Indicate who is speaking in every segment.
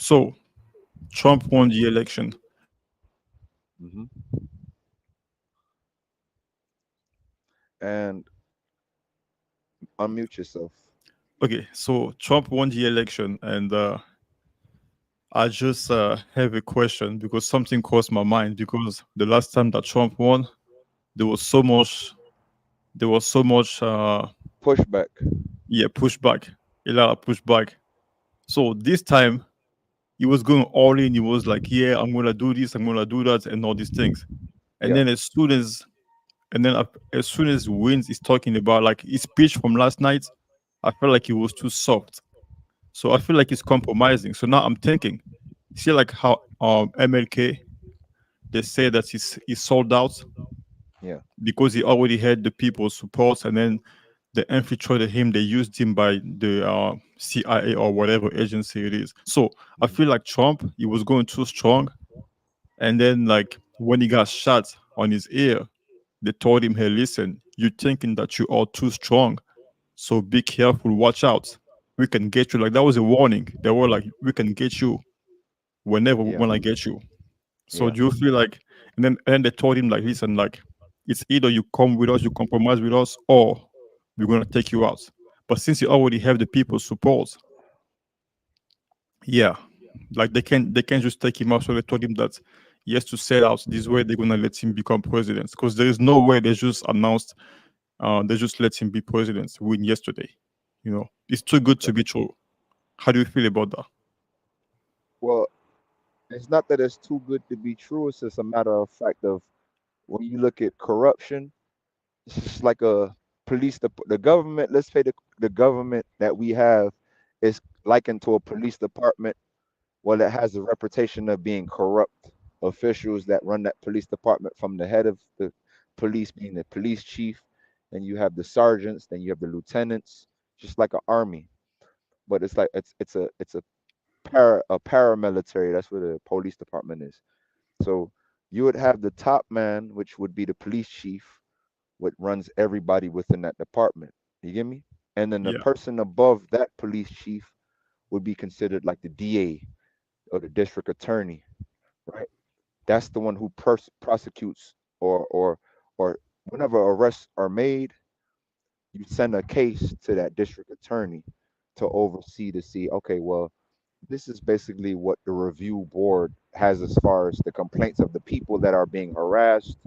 Speaker 1: So Trump won the election.
Speaker 2: Hmm. And unmute yourself.
Speaker 1: Okay, so Trump won the election, and I just have a question because something crossed my mind. Because the last time that Trump won, there was so much, there was so much,
Speaker 2: Pushback.
Speaker 1: yeah, pushback, a lot of pushback. So this time he was going all in. He was like, "Yeah, I'm gonna do this, I'm gonna do that, and all these things." And
Speaker 2: Yeah,
Speaker 1: then as soon as Wins is talking about like his speech from last night, I felt like he was too soft. So I feel like he's compromising. So now I'm thinking, see like how MLK, they say that he's sold out
Speaker 2: yeah,
Speaker 1: because he already had the people's support, and then they infiltrated him. They used him by the CIA or whatever agency it is. So I
Speaker 2: mhm,
Speaker 1: feel like Trump, he was going too strong, and then like when he got shot on his ear, they told him, "Hey, listen, you're thinking that you are too strong, so be careful, watch out. We can get you." Like that was a warning. They were like, "We can get you whenever we
Speaker 2: yeah,
Speaker 1: want to get you." So
Speaker 2: yeah,
Speaker 1: do you feel like, and then they told him like, "Listen, like it's either you come with us, you compromise with us, or we're gonna take you out." But since you already have the people's support, yeah, like they can't just take him out. So they told him that he has to sell out. This way they're gonna let him become president because there is no way they just announced, they just let him be president. Win yesterday, it's too good
Speaker 2: okay.
Speaker 1: to be true. How do you feel about that?
Speaker 2: Well, it's not that it's too good to be true. It's just a matter of fact of when you look at corruption, it's just like a the government. Let's say the government that we have is likened to a police department. Well, it has a reputation of being corrupt. Officials that run that police department, from the head of the police being the police chief, and you have the sergeants, then you have the lieutenants, just like an army. But it's like it's a paramilitary. That's what the police department is. So you would have the top man, which would be the police chief, what runs everybody within that department. You get me? And then the
Speaker 1: Yeah,
Speaker 2: person above that police chief would be considered like the DA or the district attorney, right? That's the one who prosecutes, or whenever arrests are made, you send a case to that district attorney to oversee to see, okay, well, this is basically what the review board has as far as the complaints of the people that are being harassed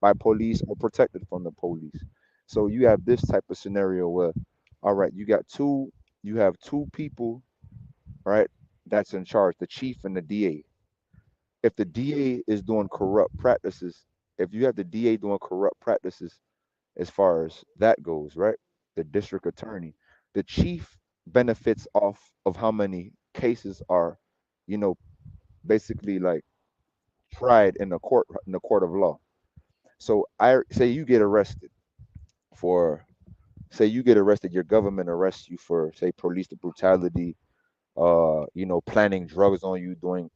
Speaker 2: by police or protected from the police. So you have this type of scenario where, all right, you have two people, right, that's in charge, the chief and the DA. If the DA is doing corrupt practices, if you have the DA doing corrupt practices as far as that goes, right? The district attorney, the chief benefits off of how many cases are, you know, basically like tried in the court of law. So I say you get arrested for say you get arrested, your government arrests you for say police brutality, planning drugs on you, doing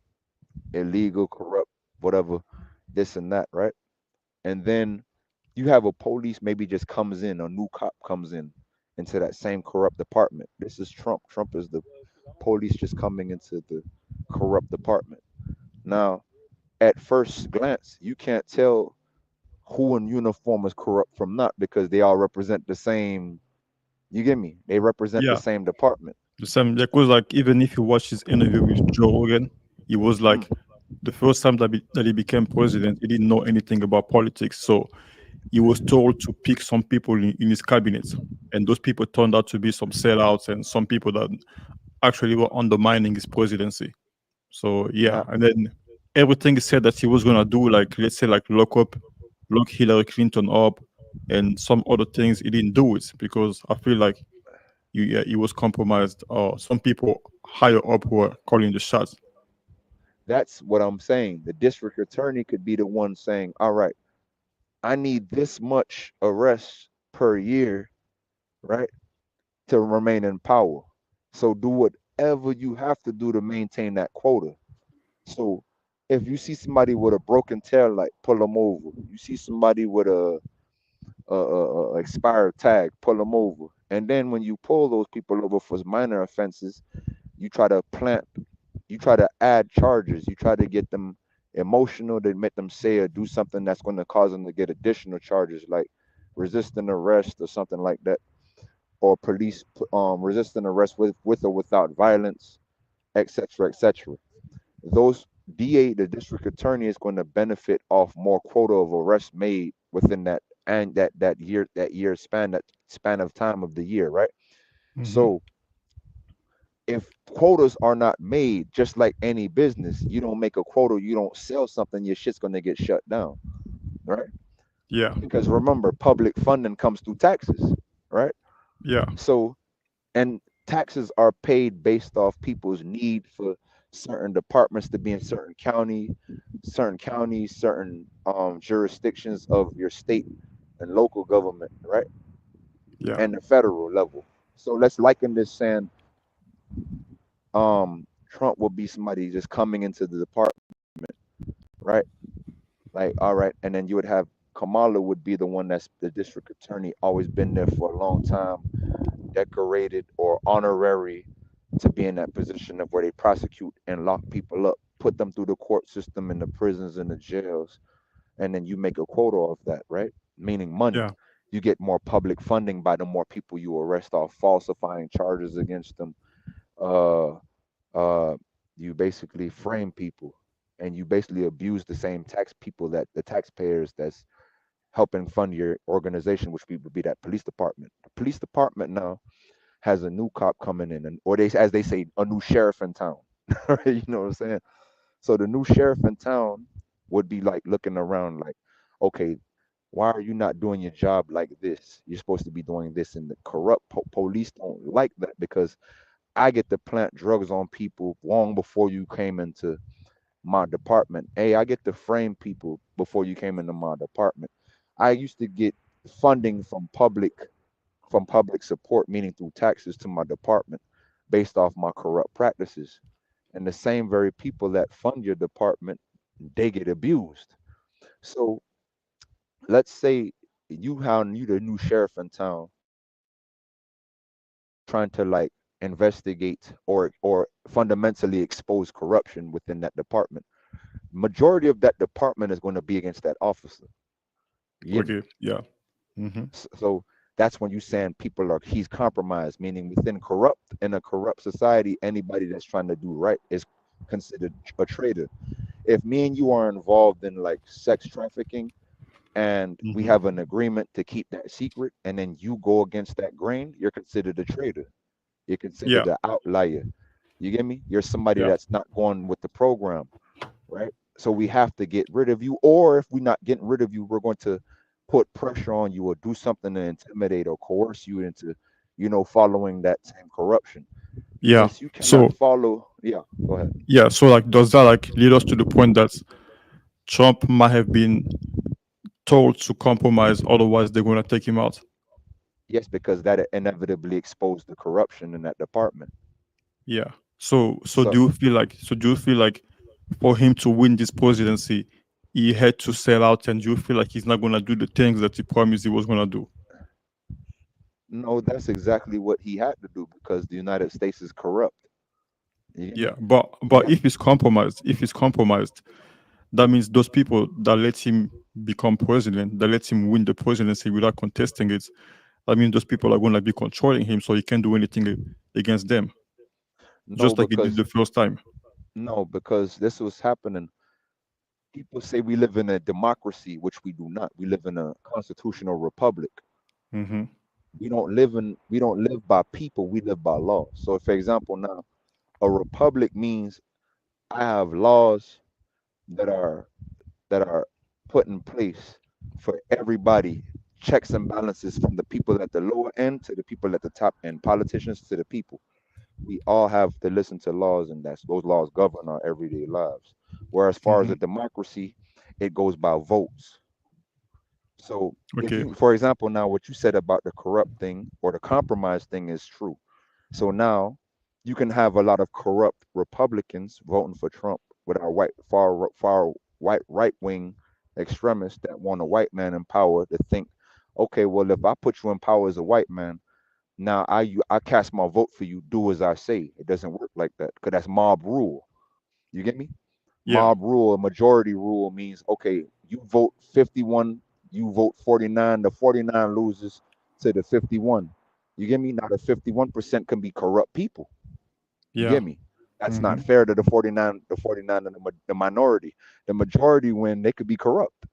Speaker 2: illegal, corrupt, whatever, this and that, right? And then you have a police maybe just comes in, a new cop comes in into that same corrupt department. This is Trump. Trump is the police just coming into the corrupt department. Now, at first glance, you can't tell who in uniform is corrupt from not because they all represent the same. You get me? They represent the
Speaker 1: yeah.
Speaker 2: same department.
Speaker 1: The same because like even if you watch his interview with Joe Rogan, he was
Speaker 2: Mm,
Speaker 1: like the first time that he became president, he didn't know anything about politics. So he was told to pick some people in his cabinet, and those people turned out to be some sellouts and some people that actually were undermining his presidency. So yeah,
Speaker 2: Not
Speaker 1: and then everything he said that he was gonna do, like let's say like lock Hillary Clinton up, and some other things, he didn't do it because I feel like yeah, he was compromised. Or some people higher up were calling the shots.
Speaker 2: That's what I'm saying. The district attorney could be the one saying, "All right, I need this much arrests per year, right, to remain in power. So do whatever you have to do to maintain that quota." So if you see somebody with a broken tail light, pull them over. You see somebody with a expired tag, pull them over. And then when you pull those people over for minor offenses, you try to plant you try to add charges. You try to get them emotional to make them say or do something that's going to cause them to get additional charges, like resisting arrest or something like that, or police resisting arrest with or without violence, etc., etc. Those DA, the district attorney, is going to benefit off more quota of arrests made within that and that year span, that span of time of the year, right?
Speaker 1: Mm-hmm.
Speaker 2: So if quotas are not made, just like any business, you don't make a quota, you don't sell something, your shit's going to get shut down, right?
Speaker 1: Yeah.
Speaker 2: Because remember, public funding comes through taxes, right?
Speaker 1: Yeah.
Speaker 2: So, and taxes are paid based off people's need for certain departments to be in certain counties, certain jurisdictions of your state and local government, right?
Speaker 1: Yeah.
Speaker 2: And the federal level. So let's liken this saying Trump will be somebody just coming into the department, right? Like, all right, and then you would have Kamala would be the one that's the district attorney, always been there for a long time, decorated or honorary to be in that position of where they prosecute and lock people up, put them through the court system in the prisons and the jails, and then you make a quota of that, right? Meaning money.
Speaker 1: Yeah.
Speaker 2: You get more public funding by the more people you arrest off falsifying charges against them. Uh, uh, you basically frame people, and you basically abuse the same tax people that the taxpayers that's helping fund your organization, which would be that police department. The police department now has a new cop coming in, and or they, as they say, a new sheriff in town. Right? You know what I'm saying? So the new sheriff in town would be like looking around, like, okay, why are you not doing your job like this? You're supposed to be doing this. And the corrupt police don't like that because I get to plant drugs on people long before you came into my department. Hey, I get to frame people before you came into my department. I used to get funding from public support, meaning through taxes to my department based off my corrupt practices. And the same very people that fund your department, they get abused. So let's say you the new sheriff in town trying to like investigate or fundamentally expose corruption within that department. Majority of that department is going to be against that officer. You get me?
Speaker 1: Okay. Yeah. Mm-hmm.
Speaker 2: So that's when you saying people are he's compromised, meaning within corrupt in a corrupt society, anybody that's trying to do right is considered a traitor. If me and you are involved in like sex trafficking and we
Speaker 1: Mm-hmm.
Speaker 2: have an agreement to keep that secret and then you go against that grain, you're considered a traitor. You're
Speaker 1: Yeah.
Speaker 2: considered an outlier. You get me? You're somebody
Speaker 1: Yeah.
Speaker 2: that's not going with the program, right? So we have to get rid of you, or if we're not getting rid of you, we're going to put pressure on you or do something to intimidate or coerce you into, following that same corruption.
Speaker 1: Yeah.
Speaker 2: Since you cannot
Speaker 1: So
Speaker 2: follow, yeah, go ahead.
Speaker 1: yeah. So like, does that like lead us to the point that Trump might have been told to compromise, otherwise they're gonna take him out?
Speaker 2: Yes, because that inevitably exposed the corruption in that department.
Speaker 1: Yeah. So
Speaker 2: So
Speaker 1: do you feel like for him to win this presidency, he had to sell out, and do you feel like he's not gonna do the things that he promised he was gonna do?
Speaker 2: no, that's exactly what he had to do because the United States is corrupt. You get
Speaker 1: Yeah.
Speaker 2: me?
Speaker 1: But if he's compromised, that means those people that let him become president, that let him win the presidency without contesting it, I mean, those people are going to be controlling him, so he can't do anything against them,
Speaker 2: No,
Speaker 1: just like he did
Speaker 2: because
Speaker 1: the first time.
Speaker 2: no, because this was happening. People say we live in a democracy, which we do not. We live in a constitutional republic.
Speaker 1: Hmm.
Speaker 2: We don't live by people, we live by law. So for example, now a republic means I have laws that are that are put in place for everybody, checks and balances from the people at the lower end to the people at the top end, politicians to the people. We all have to listen to laws, and those laws govern our everyday lives. Whereas far as
Speaker 1: Hmm.
Speaker 2: a democracy, it goes by votes. So if
Speaker 1: Okay.
Speaker 2: you, for example, now what you said about the corrupt thing or the compromise thing is true. So now you can have a lot of corrupt Republicans voting for Trump with our far white right wing extremists that want a white man in power to think, okay, well if I put you in power as a white man, now I cast my vote for you, do as I say. It doesn't work like that because that's mob rule. You get me?
Speaker 1: Yeah.
Speaker 2: Mob rule, a majority rule means okay, you vote 51, you vote 49, the 49 loses to the 51. You get me? Now the 51% can be corrupt people. You
Speaker 1: Yeah.
Speaker 2: get me? That's not
Speaker 1: Mm-hmm.
Speaker 2: fair to the 49 and the minority. The majority when they could be corrupt.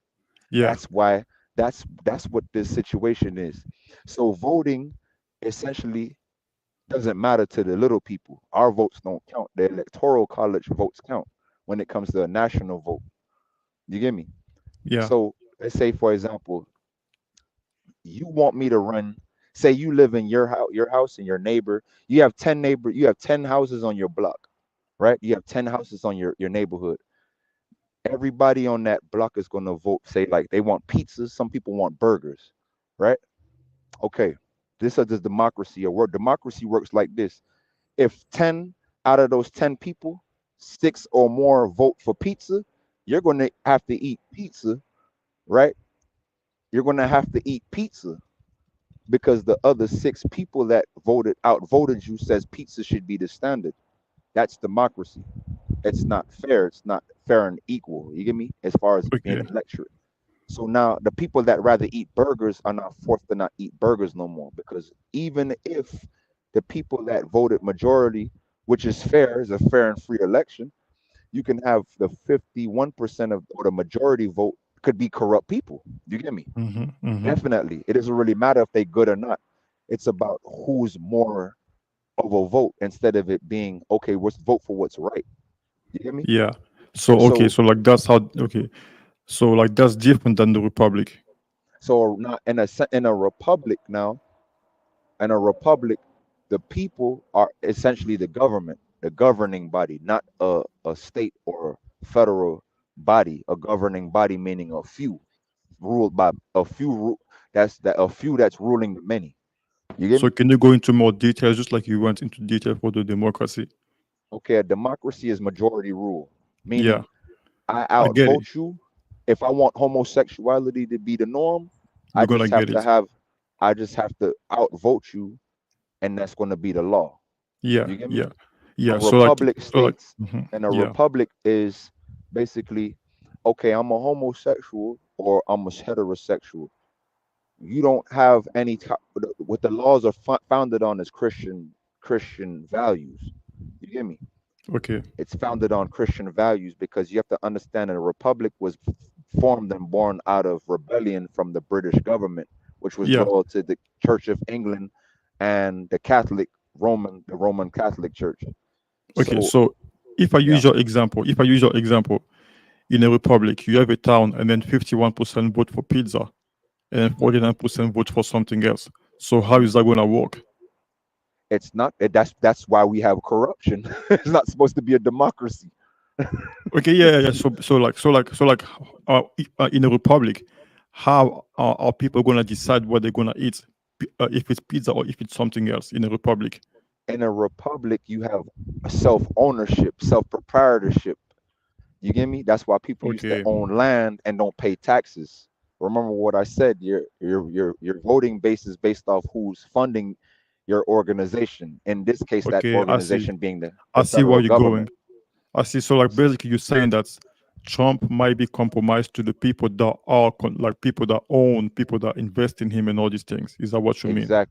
Speaker 1: Yeah.
Speaker 2: That's why that's what this situation is. So voting essentially doesn't matter to the little people. Our votes don't count. The electoral college votes count when it comes to a national vote. You get me?
Speaker 1: Yeah.
Speaker 2: So let's say, for example, you want me to run. Say you live in your house and your neighbor. You have 10 neighbor. You have 10 houses on your block, right? You have 10 houses on your neighborhood. Everybody on that block is gonna vote. Say like they want pizzas. Some people want burgers, right? Okay. This is the democracy. A word democracy works like this. If 10 out of those 10 people, six or more vote for pizza, you're going to have to eat pizza, right? You're going to have to eat pizza because the other six people that outvoted you says pizza should be the standard. That's democracy. It's not fair. It's not fair and equal. You get me? As far as being
Speaker 1: Okay.
Speaker 2: electorate. So now the people that rather eat burgers are now forced to not eat burgers no more because even if the people that voted majority, which is fair, is a fair and free election, you can have the 51% of or the majority vote could be corrupt people. You get me?
Speaker 1: Mm-hmm. Mm-hmm.
Speaker 2: Definitely. It doesn't really matter if they good or not. It's about who's more of a vote instead of it being okay, let's vote for what's right. You get me?
Speaker 1: Yeah. So okay.
Speaker 2: So
Speaker 1: So like that's how. Okay. So like that's different than the republic.
Speaker 2: not in a republic now, in a republic, the people are essentially the government, the governing body, not a state or federal body. A governing body meaning a few, ruled by a few. That's that a few that's ruling the many. You get
Speaker 1: So
Speaker 2: me?
Speaker 1: can you go into more details, just like you went into detail for the democracy?
Speaker 2: Okay, a democracy is majority rule,
Speaker 1: Yeah,
Speaker 2: meaning I
Speaker 1: I get it.
Speaker 2: outvote you. If I want homosexuality to be the norm, I
Speaker 1: You're gonna
Speaker 2: just have
Speaker 1: get
Speaker 2: to
Speaker 1: it.
Speaker 2: have, I just have to outvote you, and that's going to be the law.
Speaker 1: Yeah,
Speaker 2: You get me?
Speaker 1: yeah,
Speaker 2: A
Speaker 1: yeah.
Speaker 2: republic states,
Speaker 1: mhm,
Speaker 2: and a
Speaker 1: yeah.
Speaker 2: republic is basically, okay, I'm a homosexual or I'm a heterosexual. You don't have any what the laws are founded on is Christian values. You get me?
Speaker 1: Okay.
Speaker 2: It's founded on Christian values because you have to understand that a republic was formed and born out of rebellion from the British government, which was
Speaker 1: Yeah.
Speaker 2: loyal to the Church of England and the Roman Catholic Church.
Speaker 1: Okay.
Speaker 2: So
Speaker 1: So
Speaker 2: yeah,
Speaker 1: if I use your example, in a republic, you have a town, and then 51% vote for pizza, and then
Speaker 2: mhm,
Speaker 1: 49% vote for something else. So how
Speaker 2: mhm.
Speaker 1: is that gonna work?
Speaker 2: It's not. That's why we have corruption. It's not supposed to be a democracy.
Speaker 1: Okay. Yeah. Yeah. Yeah. In a republic, how are people gonna decide what they're gonna eat? If it's pizza or if it's something else in a republic?
Speaker 2: In a republic, you have self ownership, self proprietorship. You get me? That's why people used to
Speaker 1: Okay.
Speaker 2: own land and don't pay taxes. Remember what I said. Your voting base is based off who's funding your organization. In this case, that
Speaker 1: Okay. I see.
Speaker 2: organization being
Speaker 1: I
Speaker 2: the
Speaker 1: see where
Speaker 2: federal
Speaker 1: you're going.
Speaker 2: government.
Speaker 1: I see. So like basically you're saying that Trump might be compromised to the people that are like people that own, people that invest in him and all these things. Is that what you mean?
Speaker 2: Exact.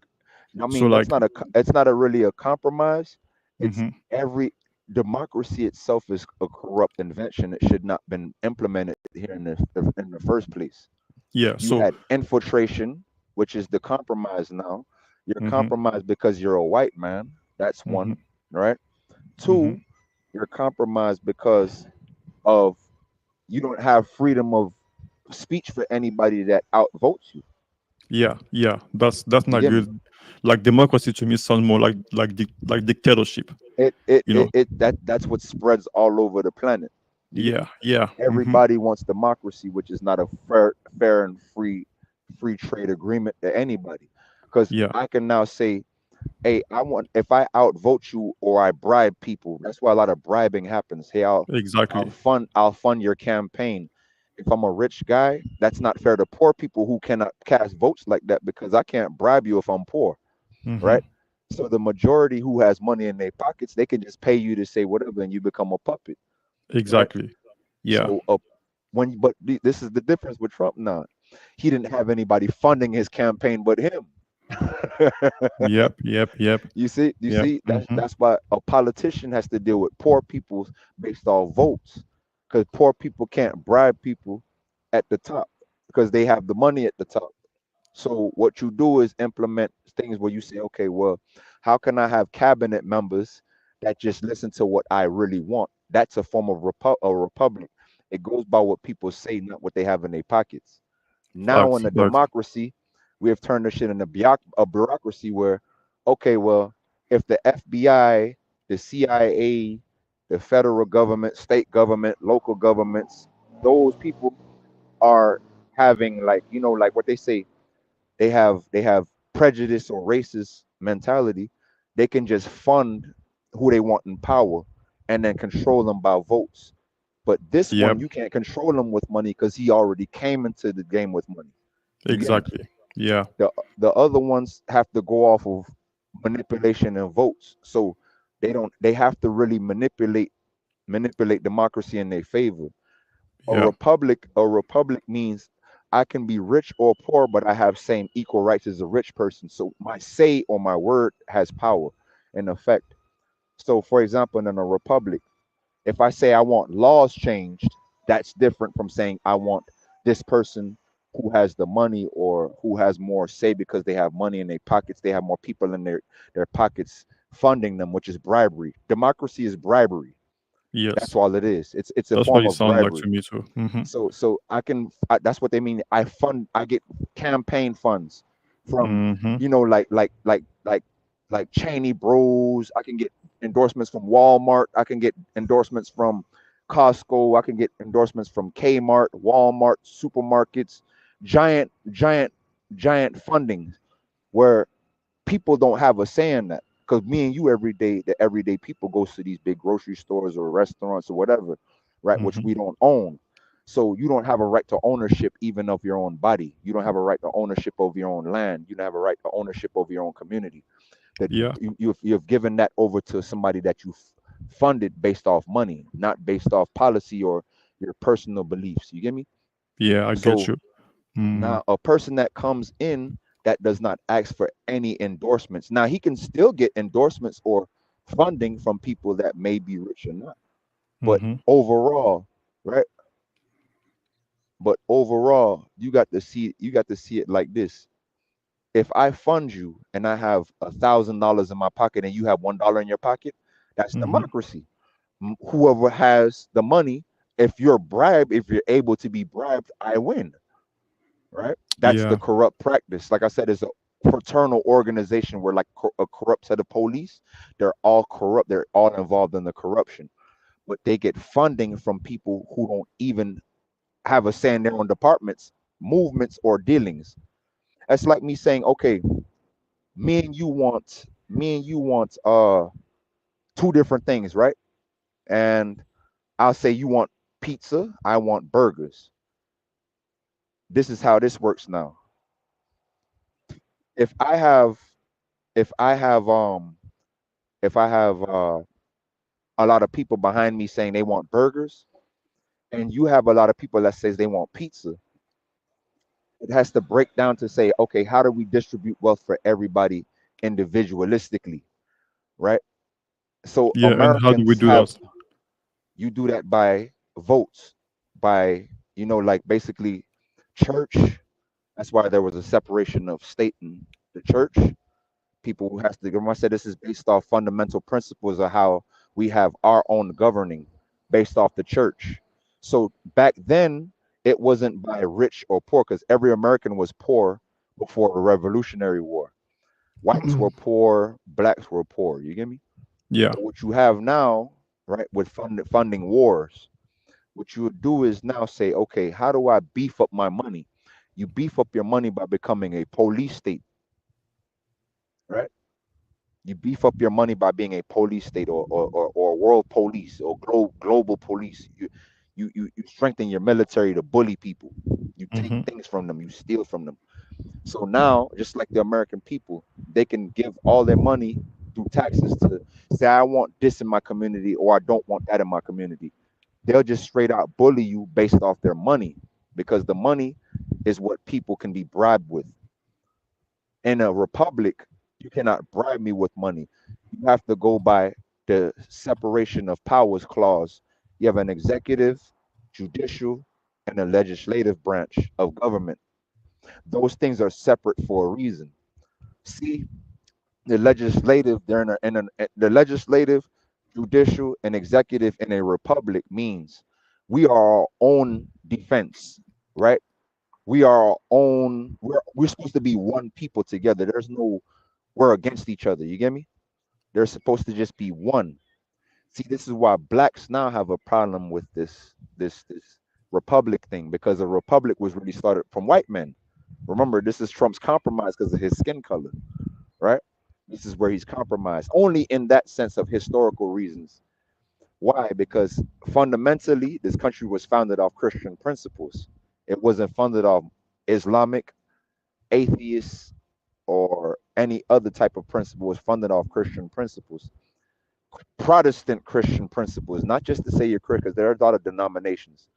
Speaker 2: I
Speaker 1: So
Speaker 2: mean,
Speaker 1: like,
Speaker 2: it's not a really a compromise. It's
Speaker 1: hmm,
Speaker 2: every democracy itself is a corrupt invention. It should not been implemented here in the first place.
Speaker 1: yeah.
Speaker 2: You
Speaker 1: So
Speaker 2: had infiltration, which is the compromise now. You're
Speaker 1: hmm,
Speaker 2: compromised because you're a white man. That's
Speaker 1: hmm,
Speaker 2: one, right?
Speaker 1: hmm,
Speaker 2: Two, you're compromised because of you don't have freedom of speech for anybody that outvotes you.
Speaker 1: yeah, yeah. That's
Speaker 2: You
Speaker 1: not
Speaker 2: get me?
Speaker 1: good. Like democracy to me sounds more like dictatorship. You know?
Speaker 2: That's what spreads all over the planet. You get
Speaker 1: Yeah,
Speaker 2: me?
Speaker 1: yeah. Hmm.
Speaker 2: Everybody wants democracy, which is not a fair and free trade agreement to anybody. Because
Speaker 1: Yeah,
Speaker 2: I can now say, hey, I want if I outvote you or I bribe people. That's why a lot of bribing happens. Hey,
Speaker 1: exactly.
Speaker 2: I'll fund your campaign. If I'm a rich guy, that's not fair to poor people who cannot cast votes like that because I can't bribe you if I'm poor,
Speaker 1: Hmm.
Speaker 2: right? So the majority who has money in their pockets, they can just pay you to say whatever and you become a puppet. right?
Speaker 1: Exactly. Yeah.
Speaker 2: So this is the difference with Trump now. He didn't have anybody funding his campaign but him.
Speaker 1: Yep. Yep. Yep.
Speaker 2: You
Speaker 1: Yep.
Speaker 2: see,
Speaker 1: Mm-hmm.
Speaker 2: that's why a politician has to deal with poor people based off votes, because poor people can't bribe people at the top because they have the money at the top. So what you do is implement things where you say, okay, well, how can I have cabinet members that just listen to what I really want? That's a form of a republic. It goes by what people say, not what they have in their pockets. Now
Speaker 1: Facts.
Speaker 2: in a
Speaker 1: Facts.
Speaker 2: democracy, we have turned this shit into a bureaucracy where, okay, well, if the FBI, the CIA, the federal government, state government, local governments, those people are having, like, like what they say, they have prejudice or racist mentality, they can just fund who they want in power and then control them by votes. But this
Speaker 1: Yep.
Speaker 2: one, you can't control him with money because he already came into the game with money. You get me?
Speaker 1: Exactly. Yeah.
Speaker 2: The other ones have to go off of manipulation and votes. So they have to really manipulate democracy in their favor.
Speaker 1: Yeah.
Speaker 2: A republic means I can be rich or poor, but I have same equal rights as a rich person. So my say or my word has power and effect. So for example, in a republic, if I say I want laws changed, that's different from saying I want this person who has the money or who has more say because they have money in their pockets, they have more people in their pockets funding them, which is bribery. Democracy is bribery. That's
Speaker 1: Yes.
Speaker 2: all it is. It's a
Speaker 1: That's what
Speaker 2: form
Speaker 1: it
Speaker 2: of
Speaker 1: sounds like
Speaker 2: bribery.
Speaker 1: to me too. Mm-hmm.
Speaker 2: So that's what they mean. I get campaign funds from,
Speaker 1: Mm-hmm.
Speaker 2: like Cheney Bros. I can get endorsements from Walmart. I can get endorsements from Costco. I can get endorsements from Kmart, Walmart, supermarkets, giant giant funding where people don't have a say in that. Because me and you every day, the everyday people goes to these big grocery stores or restaurants or whatever, right? Which
Speaker 1: Mm-hmm.
Speaker 2: we don't own. So you don't have a right to ownership even of your own body. You don't have a right to ownership of your own land. You don't have a right to ownership of your own community. That
Speaker 1: Yeah.
Speaker 2: you've given that over to somebody that you funded based off money, not based off policy or your personal beliefs. You get me?
Speaker 1: Yeah. I get
Speaker 2: So
Speaker 1: you. Mm.
Speaker 2: now, a person that comes in that does not ask for any endorsements. Now, he can still get endorsements or funding from people that may be rich or not. But
Speaker 1: Mm-hmm.
Speaker 2: overall, right? But overall, you got to see it like this. If I fund you and I have $1,000 in my pocket and you have $1 in your pocket, that's
Speaker 1: Mm-hmm.
Speaker 2: democracy. Whoever has the money, if you're able to be bribed, I win. Right? That's the
Speaker 1: Yeah.
Speaker 2: corrupt practice. Like I said, it's a fraternal organization where, like, a corrupt set of police, they're all corrupt. They're all involved in the corruption, but they get funding from people who don't even have a say in their own departments, movements, or dealings. That's like me saying, okay, me and you want two different things, right? And I'll say you want pizza, I want burgers. This is how this works now. If I have if I have if I have a lot of people behind me saying they want burgers, and you have a lot of people that says they want pizza, it has to break down to say, okay, how do we distribute wealth for everybody individualistically, right? So
Speaker 1: Yeah. And how do we
Speaker 2: Americans
Speaker 1: do
Speaker 2: have
Speaker 1: that?
Speaker 2: you do that by votes, by, like, basically church. That's why there was a separation of state and the church. People who has to, remember I said this is based off fundamental principles of how we have our own governing based off the church. So back then it wasn't by rich or poor, because every American was poor before the Revolutionary War. Whites were poor, blacks were poor. You get me?
Speaker 1: Yeah.
Speaker 2: But what you have now, right, with funding wars, what you would do is now say, okay, how do I beef up my money? You beef up your money by becoming a police state, right? You beef up your money by being a police state, or world police, or global police. You strengthen your military to bully people. You take
Speaker 1: Mm-hmm.
Speaker 2: things from them. You steal from them. So now, just like the American people, they can give all their money through taxes to say, I want this in my community, or I don't want that in my community. they'll just straight out bully you based off their money, because the money is what people can be bribed with. In a republic, you cannot bribe me with money. You have to go by the separation of powers clause. You have an executive, judicial, and a legislative branch of government. Those things are separate for a reason. See, the legislative, the legislative, judicial, and executive in a republic means we are our own defense, right? We are our own. We're supposed to be one people together. There's no we're against each other. You get me? They're supposed to just be one. See, this is why blacks now have a problem with this republic thing, because a republic was really started from white men. Remember, this is Trump's compromise because of his skin color, right? This is where he's compromised, only in that sense of historical reasons. Why? Because fundamentally, this country was founded off Christian principles. It wasn't founded off Islamic, atheist, or any other type of principle. It was funded off Christian principles, Protestant Christian principles. Not just to say you're Christian, because there are a lot of denominations.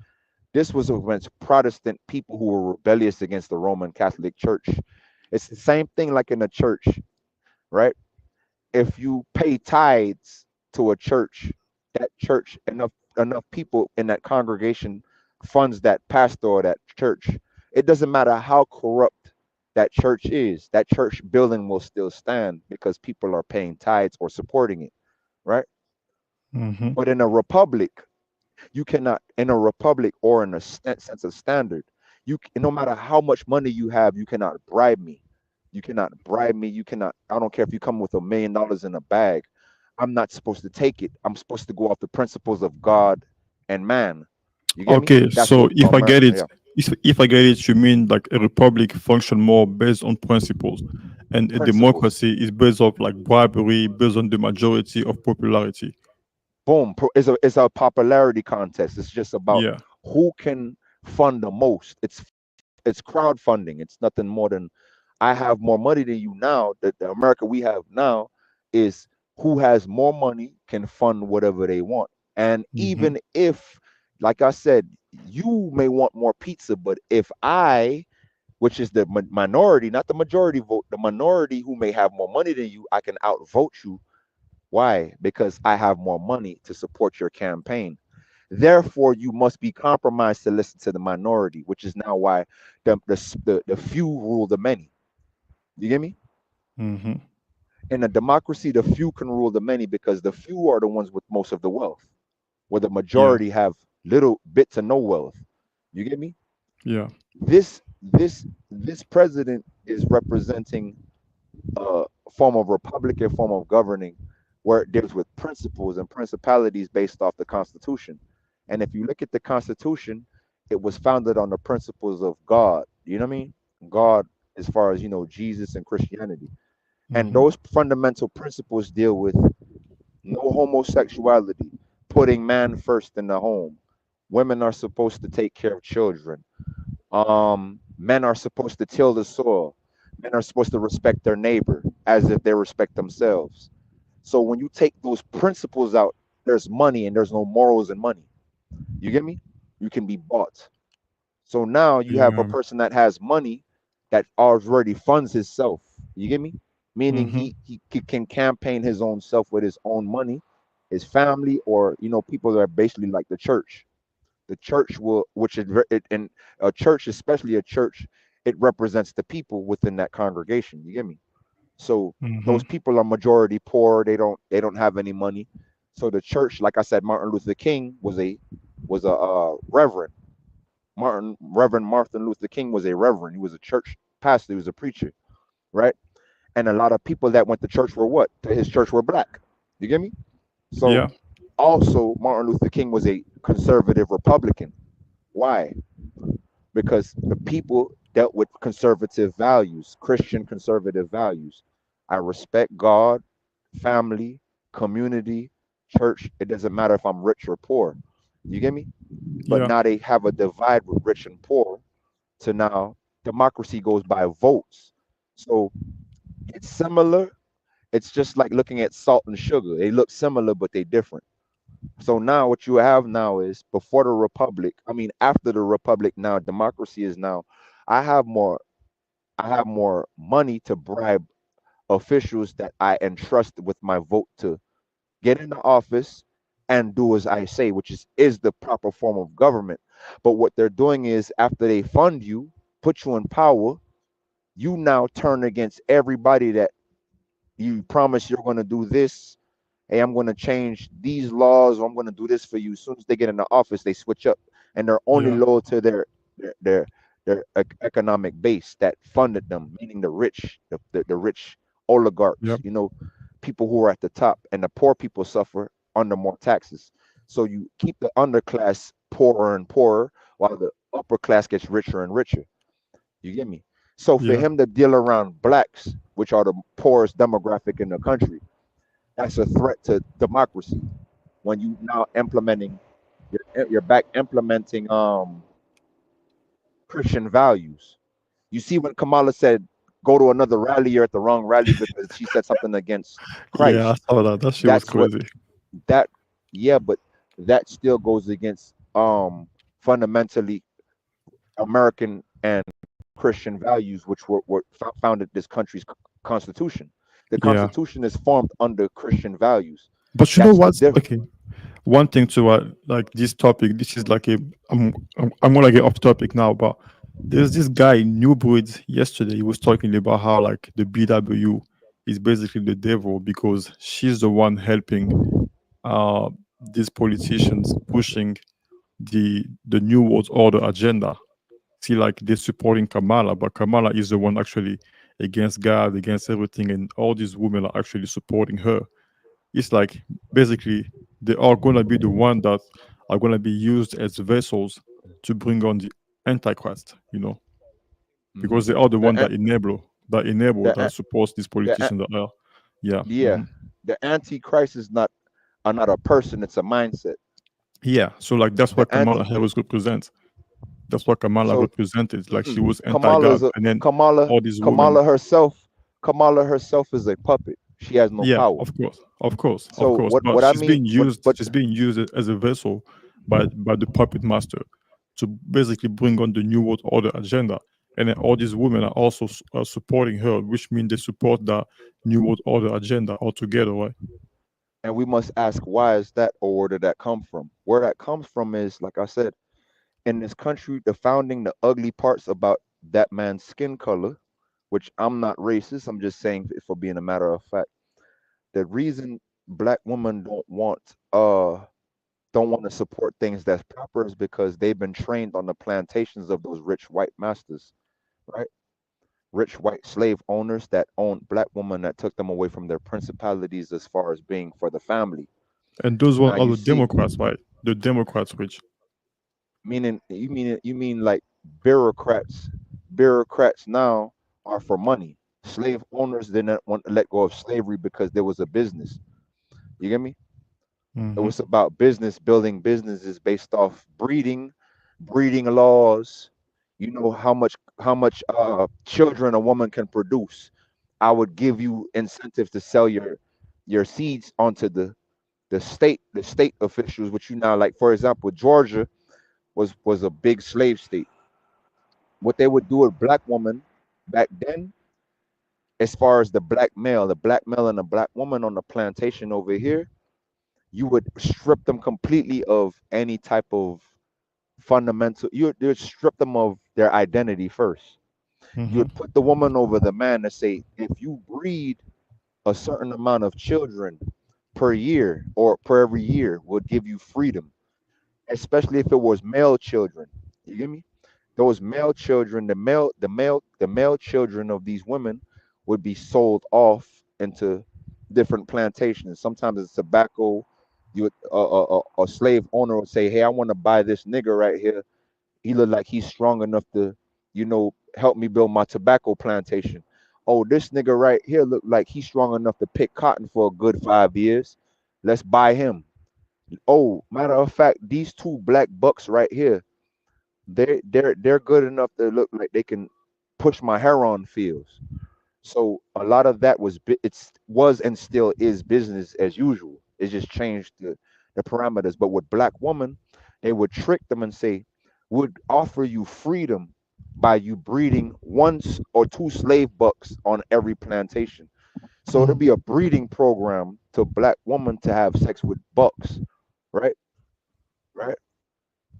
Speaker 2: This was against Protestant people who were rebellious against the Roman Catholic Church. It's the same thing like in a church, right? If you pay tithes to a church, that church, enough people in that congregation funds that pastor or that church. It doesn't matter how corrupt that church is, that church building will still stand because people are paying tithes or supporting it, right?
Speaker 1: Mm-hmm.
Speaker 2: But in a republic, you cannot, in a republic or in a sense of standard, no matter how much money you have, you cannot bribe me. You cannot bribe me. You cannot. I don't care if you come with $1 million in a bag. I'm not supposed to take it. I'm supposed to go off the principles of God and man. You get me?
Speaker 1: Okay,
Speaker 2: That's
Speaker 1: so
Speaker 2: what
Speaker 1: if I get
Speaker 2: America.
Speaker 1: it,
Speaker 2: Yeah,
Speaker 1: if I get it, you mean like a republic function more based on principles, and a
Speaker 2: principles.
Speaker 1: democracy is based off like bribery, based on the majority of popularity.
Speaker 2: Boom. It's a popularity contest. It's just about
Speaker 1: Yeah.
Speaker 2: who can fund the most. It's crowdfunding. It's nothing more than I have more money than you now. The America we have now is who has more money can fund whatever they want. And
Speaker 1: Mm-hmm.
Speaker 2: even if, like I said, you may want more pizza, but if I, which is the minority, not the majority vote, the minority who may have more money than you, I can outvote you. Why? Because I have more money to support your campaign. Therefore, you must be compromised to listen to the minority, which is now why the few rule the many. You get me?
Speaker 1: Mm-hmm.
Speaker 2: In a democracy, the few can rule the many because the few are the ones with most of the wealth, where the
Speaker 1: Yeah.
Speaker 2: majority have little bit to no wealth. You get me?
Speaker 1: Yeah.
Speaker 2: This president is representing a form of republican form of governing where it deals with principles and principalities based off the Constitution. And if you look at the Constitution, it was founded on the principles of God. You know what I mean? God, as far as Jesus and Christianity. And
Speaker 1: Mm-hmm.
Speaker 2: those fundamental principles deal with no homosexuality, putting man first in the home. Women are supposed to take care of children. Men are supposed to till the soil. Men are supposed to respect their neighbor as if they respect themselves. So when you take those principles out, there's money and there's no morals in money. You get me? You can be bought. So now you have a
Speaker 1: Yeah.
Speaker 2: person that has money that already funds himself. You get me? Meaning
Speaker 1: Mm-hmm.
Speaker 2: he can campaign his own self with his own money, his family, or people that are basically like the church. The church will, which is and a church, especially a church, it represents the people within that congregation. You get me? So
Speaker 1: Mm-hmm.
Speaker 2: those people are majority poor. They don't have any money. So the church, like I said, Martin Luther King was a reverend. Reverend Martin Luther King was a reverend. He was a church pastor. He was a preacher, right? And a lot of people that went to church were what? To his church were black. You get me? So
Speaker 1: Yeah.
Speaker 2: also Martin Luther King was a conservative Republican. Why? Because the people dealt with conservative values, Christian conservative values. I respect God, family, community, church. It doesn't matter if I'm rich or poor. You get me? But
Speaker 1: Yeah.
Speaker 2: now they have a divide with rich and poor. To now democracy goes by votes. So it's similar. It's just like looking at salt and sugar. They look similar, but they're different. So now what you have now is before the republic. I mean, after the republic, now democracy is now. I have more. I have more money to bribe officials that I entrust with my vote to get into office and do as I say, which is the proper form of government. But what they're doing is after they fund you, put you in power, you now turn against everybody that you promise you're going to do this. Hey, I'm going to change these laws, or I'm going to do this for you. As soon as they get in the office, they switch up, and they're only
Speaker 1: Yeah.
Speaker 2: loyal to their their, their economic base that funded them, meaning the rich, the rich oligarchs.
Speaker 1: Yep.
Speaker 2: You know, people who are at the top, and the poor people suffer under more taxes. So you keep the underclass poorer and poorer, while the upper class gets richer and richer. You get me? So for
Speaker 1: Yeah.
Speaker 2: him to deal around blacks, which are the poorest demographic in the country, that's a threat to democracy. When you now implementing, you're back implementing Christian values. You see when Kamala said, "Go to another rally," you're at the wrong rally because she said something against
Speaker 1: Yeah, I
Speaker 2: Christ.
Speaker 1: saw that. That shit was
Speaker 2: That's what
Speaker 1: crazy.
Speaker 2: that yeah, but that still goes against fundamentally American and Christian values, which were founded this country's constitution. The
Speaker 1: Yeah.
Speaker 2: constitution is formed under Christian values.
Speaker 1: But you know
Speaker 2: That's the
Speaker 1: what's
Speaker 2: difference.
Speaker 1: okay? One thing to like this topic. This is like a. I'm gonna get off topic now, but there's this guy Newbridge yesterday. He was talking about how like the BW is basically the devil because she's the one helping uh these politicians pushing the new world order agenda. See, like they're supporting Kamala, but Kamala is the one actually against God, against everything, and all these women are actually supporting her. It's like basically they are gonna be the one that are gonna be used as vessels to bring on the Antichrist,
Speaker 2: Hmm.
Speaker 1: because they are the
Speaker 2: The
Speaker 1: one
Speaker 2: an-
Speaker 1: that
Speaker 2: the
Speaker 1: supports these
Speaker 2: the
Speaker 1: politicians that are, yeah,
Speaker 2: yeah, the antichrist is not are not a person; it's a mindset.
Speaker 1: yeah. So like that's
Speaker 2: The
Speaker 1: what Kamala
Speaker 2: anti
Speaker 1: Harris represents. That's what Kamala
Speaker 2: so
Speaker 1: represented. Like she
Speaker 2: mm-mm.
Speaker 1: was
Speaker 2: Kamala is
Speaker 1: anti-God,
Speaker 2: a
Speaker 1: and then
Speaker 2: Kamala
Speaker 1: all these women.
Speaker 2: Kamala herself. Kamala herself is a puppet. She has no
Speaker 1: Yeah,
Speaker 2: power.
Speaker 1: of course, of course, of
Speaker 2: So
Speaker 1: course. But
Speaker 2: what I mean, but
Speaker 1: she's being used as a vessel by the puppet master to basically bring on the new world order agenda. And then all these women are also supporting her, which means they support the new world order agenda altogether, right?
Speaker 2: and we must ask why is that, or where did that come from? Where that comes from is, like I said, in this country, the founding, the ugly parts about that man's skin color, which I'm not racist, I'm just saying it for being a matter of fact. The reason black women don't want to support things that's proper is because they've been trained on the plantations of those rich white masters, right? Rich white slave owners that owned black women that took them away from their principalities as far as being for the family.
Speaker 1: And those
Speaker 2: Now
Speaker 1: were all
Speaker 2: you
Speaker 1: the
Speaker 2: see,
Speaker 1: Democrats, right? The Democrats, which,
Speaker 2: meaning you mean like bureaucrats. Bureaucrats now are for money. Slave owners didn't want to let go of slavery because there was a business. You get me? It
Speaker 1: hmm
Speaker 2: was about business, building businesses based off breeding laws. You know how much children a woman can produce. I would give you incentive to sell your seeds onto the state officials, which you now, like for example, Georgia was a big slave state. What they would do with black woman back then, as far as the black male and the black woman on the plantation over here, you would strip them completely of any type of fundamental. You'd strip them of their identity first. You
Speaker 1: hmm
Speaker 2: would put the woman over the man and say, if you breed a certain amount of children per year or per every year, would give you freedom, especially if it was male children. You get me? Those male children, the male children of these women would be sold off into different plantations. Sometimes it's tobacco. A slave owner would say, "Hey, I want to buy this nigger right here. He look like he's strong enough to, help me build my tobacco plantation. Oh, this nigga right here look like he's strong enough to pick cotton for a good 5 years. Let's buy him. Oh, matter of fact, these two black bucks right here, they're good enough to look like they can push my heron fields." So a lot of that was and still is business as usual. It just changed the the parameters. But with black women, they would trick them and say, would offer you freedom by you breeding or two slave bucks on every plantation. So it'll
Speaker 1: Mm.
Speaker 2: be a breeding program to black women to have sex with bucks, right? Right?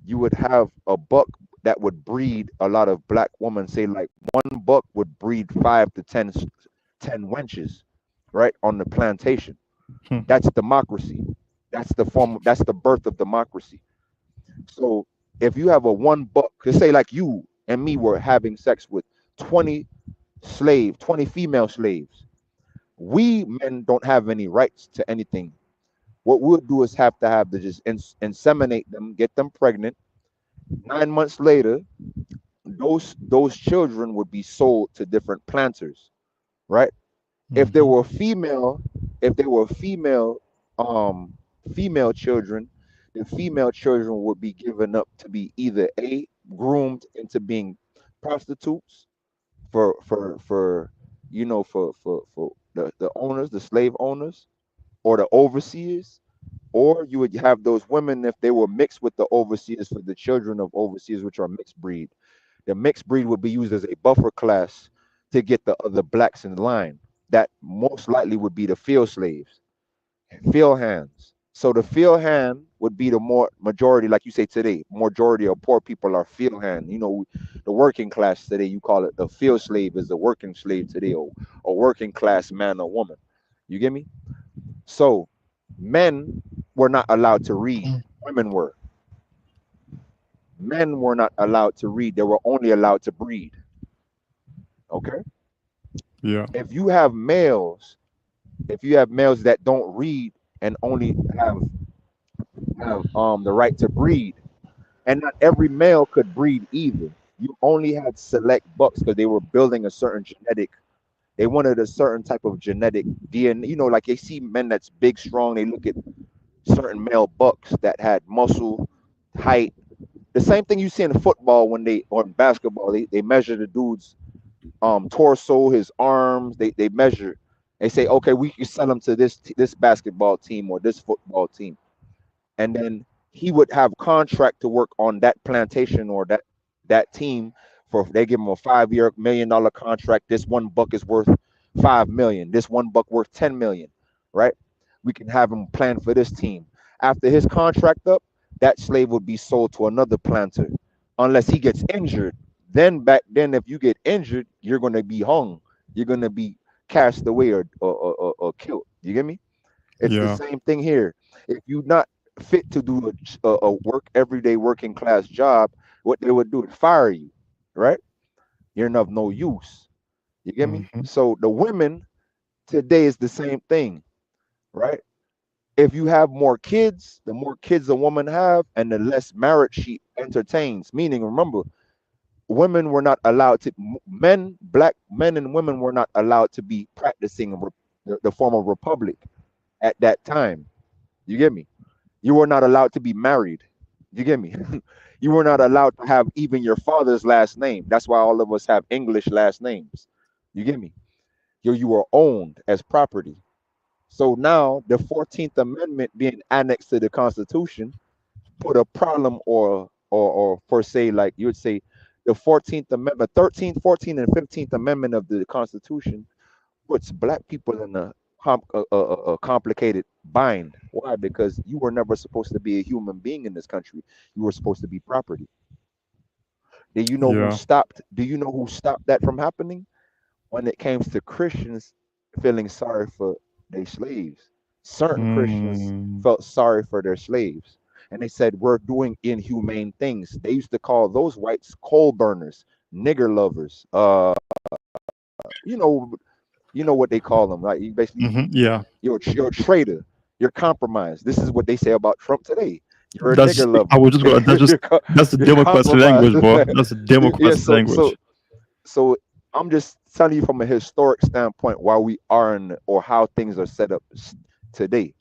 Speaker 2: You would have a buck that would breed a lot of black women. Say like one buck would breed 5 to 10 wenches, right, on the plantation.
Speaker 1: Hmm.
Speaker 2: That's democracy. That's the form. That's the birth of democracy. So if you have a one buck, let's say like you and me were having sex with 20 female slaves, we men don't have any rights to anything. What we'll do is have to have to just inseminate them, get them pregnant. 9 months later, those children would be sold to different planters, right? If there
Speaker 1: Mhm.
Speaker 2: were female, if there were um, female children, the female children would be given up to be either groomed into being prostitutes for for the owners, the slave owners, or the overseers, or you would have those women if they were mixed with the overseers for the children of overseers, which are mixed breed. The mixed breed would be used as a buffer class to get the other blacks in line. That most likely would be the field slaves, field hands. So the field hand would be the more majority, like you say today, majority of poor people are field hand. The working class today, you call it the field slave is the working slave today, or a working class man or woman. You get me? So men were not allowed to read.
Speaker 1: Mm.
Speaker 2: Women were. Men were not allowed to read. They were only allowed to breed. Okay.
Speaker 1: Yeah.
Speaker 2: If you have males, if you have males that don't read and only have the right to breed, and not every male could breed either. You only had select bucks because they were building a certain genetic. They wanted a certain type of genetic DNA. Like they see men that's big, strong. They look at certain male bucks that had muscle, height. The same thing you see in football or in basketball. They measure the dude's torso, his arms. They measure. They say, okay, we can sell him to this basketball team or this football team, and then he would have contract to work on that plantation or that team for they give him a 5-year $1 million contract. This one buck is worth 5 million. This one buck worth 10 million, right? We can have him plan for this team. After his contract up, that slave would be sold to another planter unless he gets injured. Then back then, if you get injured, you're gonna be hung. You're gonna be cast away or killed. You get me? It's the
Speaker 1: Yeah.
Speaker 2: same thing here. If you're not fit to do a work everyday working class job, what they would do is fire you, right? You're of no use. You get me?
Speaker 1: Mhm.
Speaker 2: So the women today is the same thing, right? If you have more kids, the more kids a woman have, and the less marriage she entertains. Meaning, remember, women were not allowed to black men and women were not allowed to be practicing the form of republic at that time. You get me? You were not allowed to be married. You get me? You were not allowed to have even your father's last name. That's why all of us have English last names. You get me? You were owned as property. So now the 14th Amendment being annexed to the Constitution put a problem or for say like you would say the 14th Amendment, 13th, 14th, and 15th Amendment of the Constitution puts black people in a complicated bind. Why? Because you were never supposed to be a human being in this country. You were supposed to be property. Do you know who
Speaker 1: Yeah.
Speaker 2: stopped? Do you know who stopped that from happening? When it came to Christians feeling sorry for their slaves, certain Christians
Speaker 1: Mm.
Speaker 2: felt sorry for their slaves, and they said we're doing inhumane things. They used to call those whites coal burners, nigger lovers. You know, you know what they call them. Like you basically
Speaker 1: Mhm. Yeah.
Speaker 2: you're a traitor. You're compromised. This is what they say about Trump today. You're a
Speaker 1: That's.
Speaker 2: nigger
Speaker 1: I
Speaker 2: lover.
Speaker 1: was just going. That's just. That's the
Speaker 2: You're
Speaker 1: Democrats'
Speaker 2: compromised.
Speaker 1: language, bro. That's the
Speaker 2: Yeah.
Speaker 1: Democrats' language.
Speaker 2: So I'm just telling you from a historic standpoint why we are in or how things are set up today.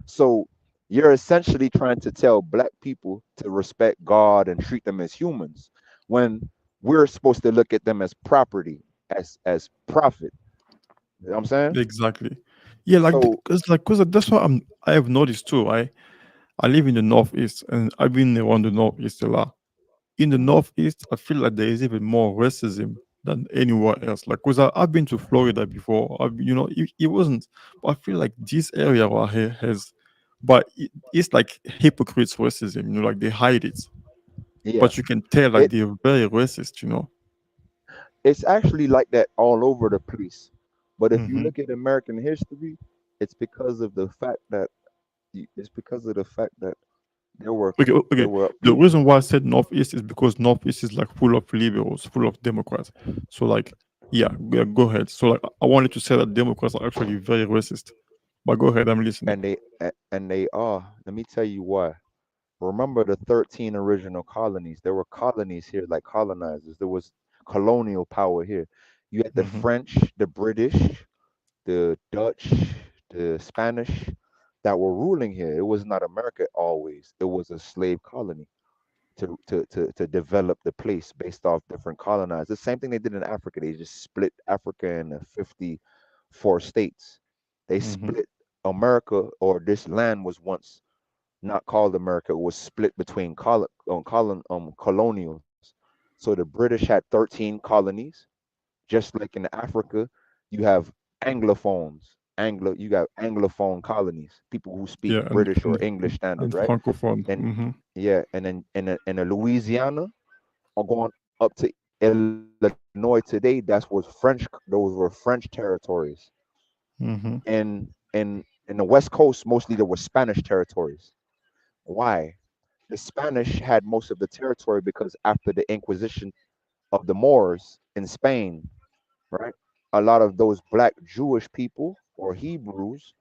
Speaker 2: So you're essentially trying to tell black people to respect God and treat them as humans when we're supposed to look at them as property, as profit. You know what I'm saying?
Speaker 1: Exactly. Yeah, like
Speaker 2: So
Speaker 1: because that's what I have noticed too. Right. I live in the Northeast and I've been around the Northeast a lot. In the
Speaker 2: Hmm.
Speaker 1: Northeast, I feel like there is even more racism than anywhere else. Like, cause I've been to Florida before. It wasn't. But I feel like this area right here has, but it's like hypocrites racism. Like they hide it,
Speaker 2: Yeah,
Speaker 1: but you can tell like
Speaker 2: it
Speaker 1: they're very racist.
Speaker 2: it's actually like that all over the place. But if you
Speaker 1: Mm-hmm.
Speaker 2: look at American history, it's because of the fact that it's because of the fact that
Speaker 1: Okay, okay.
Speaker 2: there were
Speaker 1: The
Speaker 2: people.
Speaker 1: reason why I said Northeast is because Northeast is like full of liberals, full of Democrats. So like, yeah, go ahead. So like, I wanted to say that Democrats are actually very racist. But go ahead, I'm listening.
Speaker 2: And they are. Let me tell you why. Remember the 13 original colonies. There were colonies here, like colonizers. There was colonial power here. You had the
Speaker 1: Mm-hmm.
Speaker 2: French, the British, the Dutch, the Spanish that were ruling here. It was not America always. It was a slave colony to develop the place based off different colonizers. The same thing they did in Africa. They just split Africa into 54 states. They
Speaker 1: Mm-hmm.
Speaker 2: split America, or this land was once not called America. It was split between colonials. So the British had 13 colonies. Just like in Africa, you have Anglophones. You got Anglophone colonies, people who speak
Speaker 1: Yeah,
Speaker 2: British or English standard,
Speaker 1: and
Speaker 2: right?
Speaker 1: francophone.
Speaker 2: Then
Speaker 1: Mm-hmm.
Speaker 2: yeah, and then in the Louisiana or going up to Illinois today, those were French territories.
Speaker 1: Mm-hmm.
Speaker 2: In the West Coast, mostly there were Spanish territories. Why? The Spanish had most of the territory because after the Inquisition of the Moors in Spain, right? A lot of those black Jewish people or Hebrews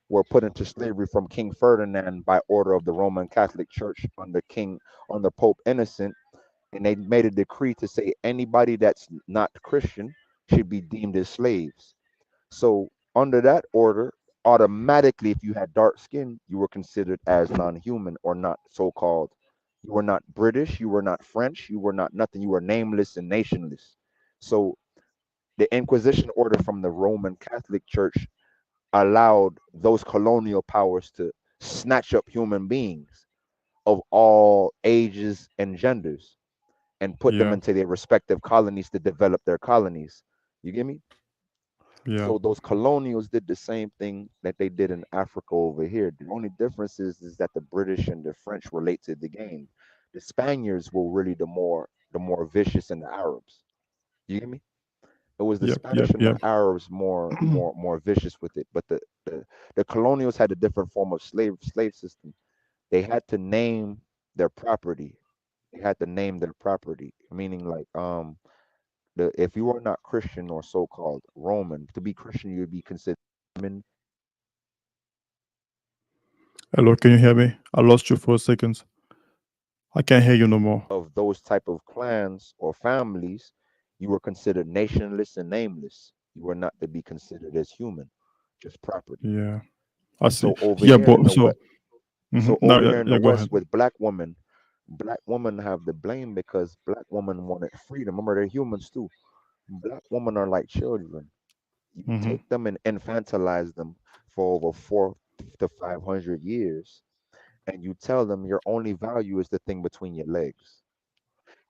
Speaker 2: were put into slavery from King Ferdinand by order of the Roman Catholic Church under Pope Innocent, and they made a decree to say anybody that's not Christian should be deemed as slaves. So under that order, automatically, if you had dark skin, you were considered as non-human or not so-called. You were not British, you were not French, you were not nothing. You were nameless and nationless. So the Inquisition order from the Roman Catholic Church allowed those colonial powers to snatch up human beings of all ages and genders and put them
Speaker 1: Yeah,
Speaker 2: into their respective colonies to develop their colonies. You get me?
Speaker 1: yeah,
Speaker 2: So those colonials did the same thing that they did in Africa over here. The only difference is that the British and the French were late to the game. The Spaniards were really the more vicious than the Arabs. You get me? It was the
Speaker 1: yep, yep,
Speaker 2: Spanish and the
Speaker 1: yep.
Speaker 2: Arabs more vicious with it. But the colonials had a different form of slave system. They had to name their property. They had to name their property, meaning like if you are not Christian or so-called Roman, to be Christian, you would be considered Roman.
Speaker 1: Hello, can you hear me? I lost you for a second. I can't hear you no more.
Speaker 2: Of those type of clans or families, you were considered nationless and nameless. You were not to be considered as human, just property.
Speaker 1: Yeah, I see.
Speaker 2: So over
Speaker 1: Yeah,
Speaker 2: here
Speaker 1: but
Speaker 2: in the
Speaker 1: so
Speaker 2: West,
Speaker 1: mhm.
Speaker 2: so
Speaker 1: No,
Speaker 2: over
Speaker 1: yeah,
Speaker 2: here in the
Speaker 1: yeah, go
Speaker 2: West
Speaker 1: ahead.
Speaker 2: with black women have the blame because black women wanted freedom. Remember, they're humans too. Black women are like children. You
Speaker 1: Mm-hmm.
Speaker 2: take them and infantilize them for over 4 to 500 years, and you tell them your only value is the thing between your legs,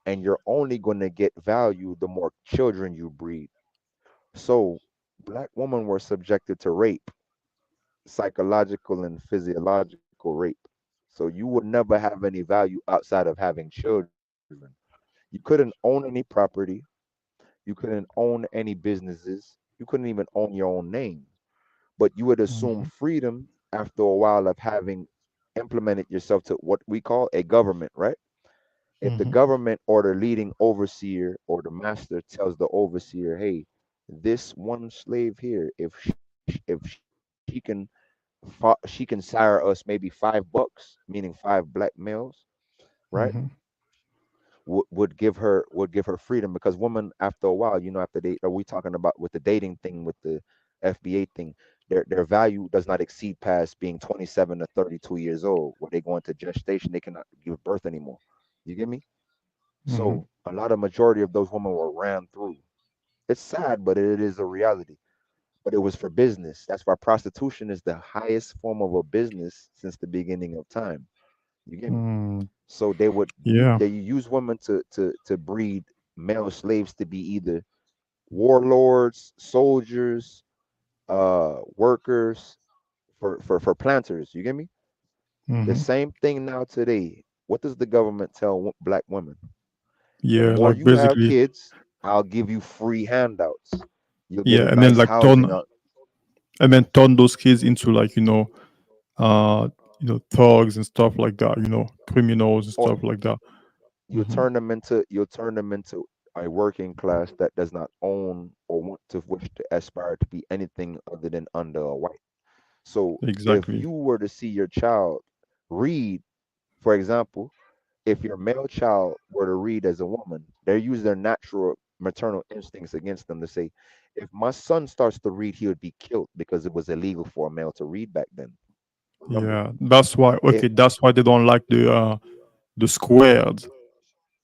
Speaker 2: and you're only going to get value the more children you breed. So black women were subjected to rape, psychological and physiological rape. So you would never have any value outside of having children. You couldn't own any property, you couldn't own any businesses, you couldn't even own your own name, but you would assume
Speaker 1: Mm-hmm.
Speaker 2: freedom after a while of having implemented yourself to what we call a government, right? If the
Speaker 1: Mm-hmm.
Speaker 2: government or the leading overseer or the master tells the overseer, hey, this one slave here, if she she can sire us maybe 5 bucks, meaning 5 black males, right?
Speaker 1: Mm-hmm.
Speaker 2: Would give her freedom, because women after a while, after they are we talking about with the dating thing with the FBA thing, their value does not exceed past being 27 to 32 years old, where they go into gestation, they cannot give birth anymore. You get me?
Speaker 1: Mm-hmm.
Speaker 2: So a lot of majority of those women were ran through. It's sad, but it is a reality. But it was for business. That's why prostitution is the highest form of a business since the beginning of time. You get me?
Speaker 1: Mm,
Speaker 2: So they would
Speaker 1: yeah.
Speaker 2: they use women to breed male slaves to be either warlords, soldiers, workers, for planters. You get me? The
Speaker 1: Hmm.
Speaker 2: same thing now today. What does the government tell black women? The
Speaker 1: Yeah,
Speaker 2: more
Speaker 1: like
Speaker 2: you have
Speaker 1: basically,
Speaker 2: kids, I'll give you free handouts. You'll get
Speaker 1: yeah,
Speaker 2: a
Speaker 1: and then
Speaker 2: nice
Speaker 1: like
Speaker 2: housing.
Speaker 1: turn and then turn those kids into like thugs and stuff like that. Criminals and
Speaker 2: Or
Speaker 1: stuff like that. Hmm.
Speaker 2: you'll turn them into a working class that does not own or want to wish to aspire to be anything other than under a white. So if
Speaker 1: Exactly.
Speaker 2: you were to see your child read, for example, if your male child were to read as a woman, they use their natural maternal instincts against them to say, if my son starts to read, he would be killed because it was illegal for a male to read back then. Remember,
Speaker 1: Yeah, that's why.
Speaker 2: if
Speaker 1: Okay, that's why they don't like the squared,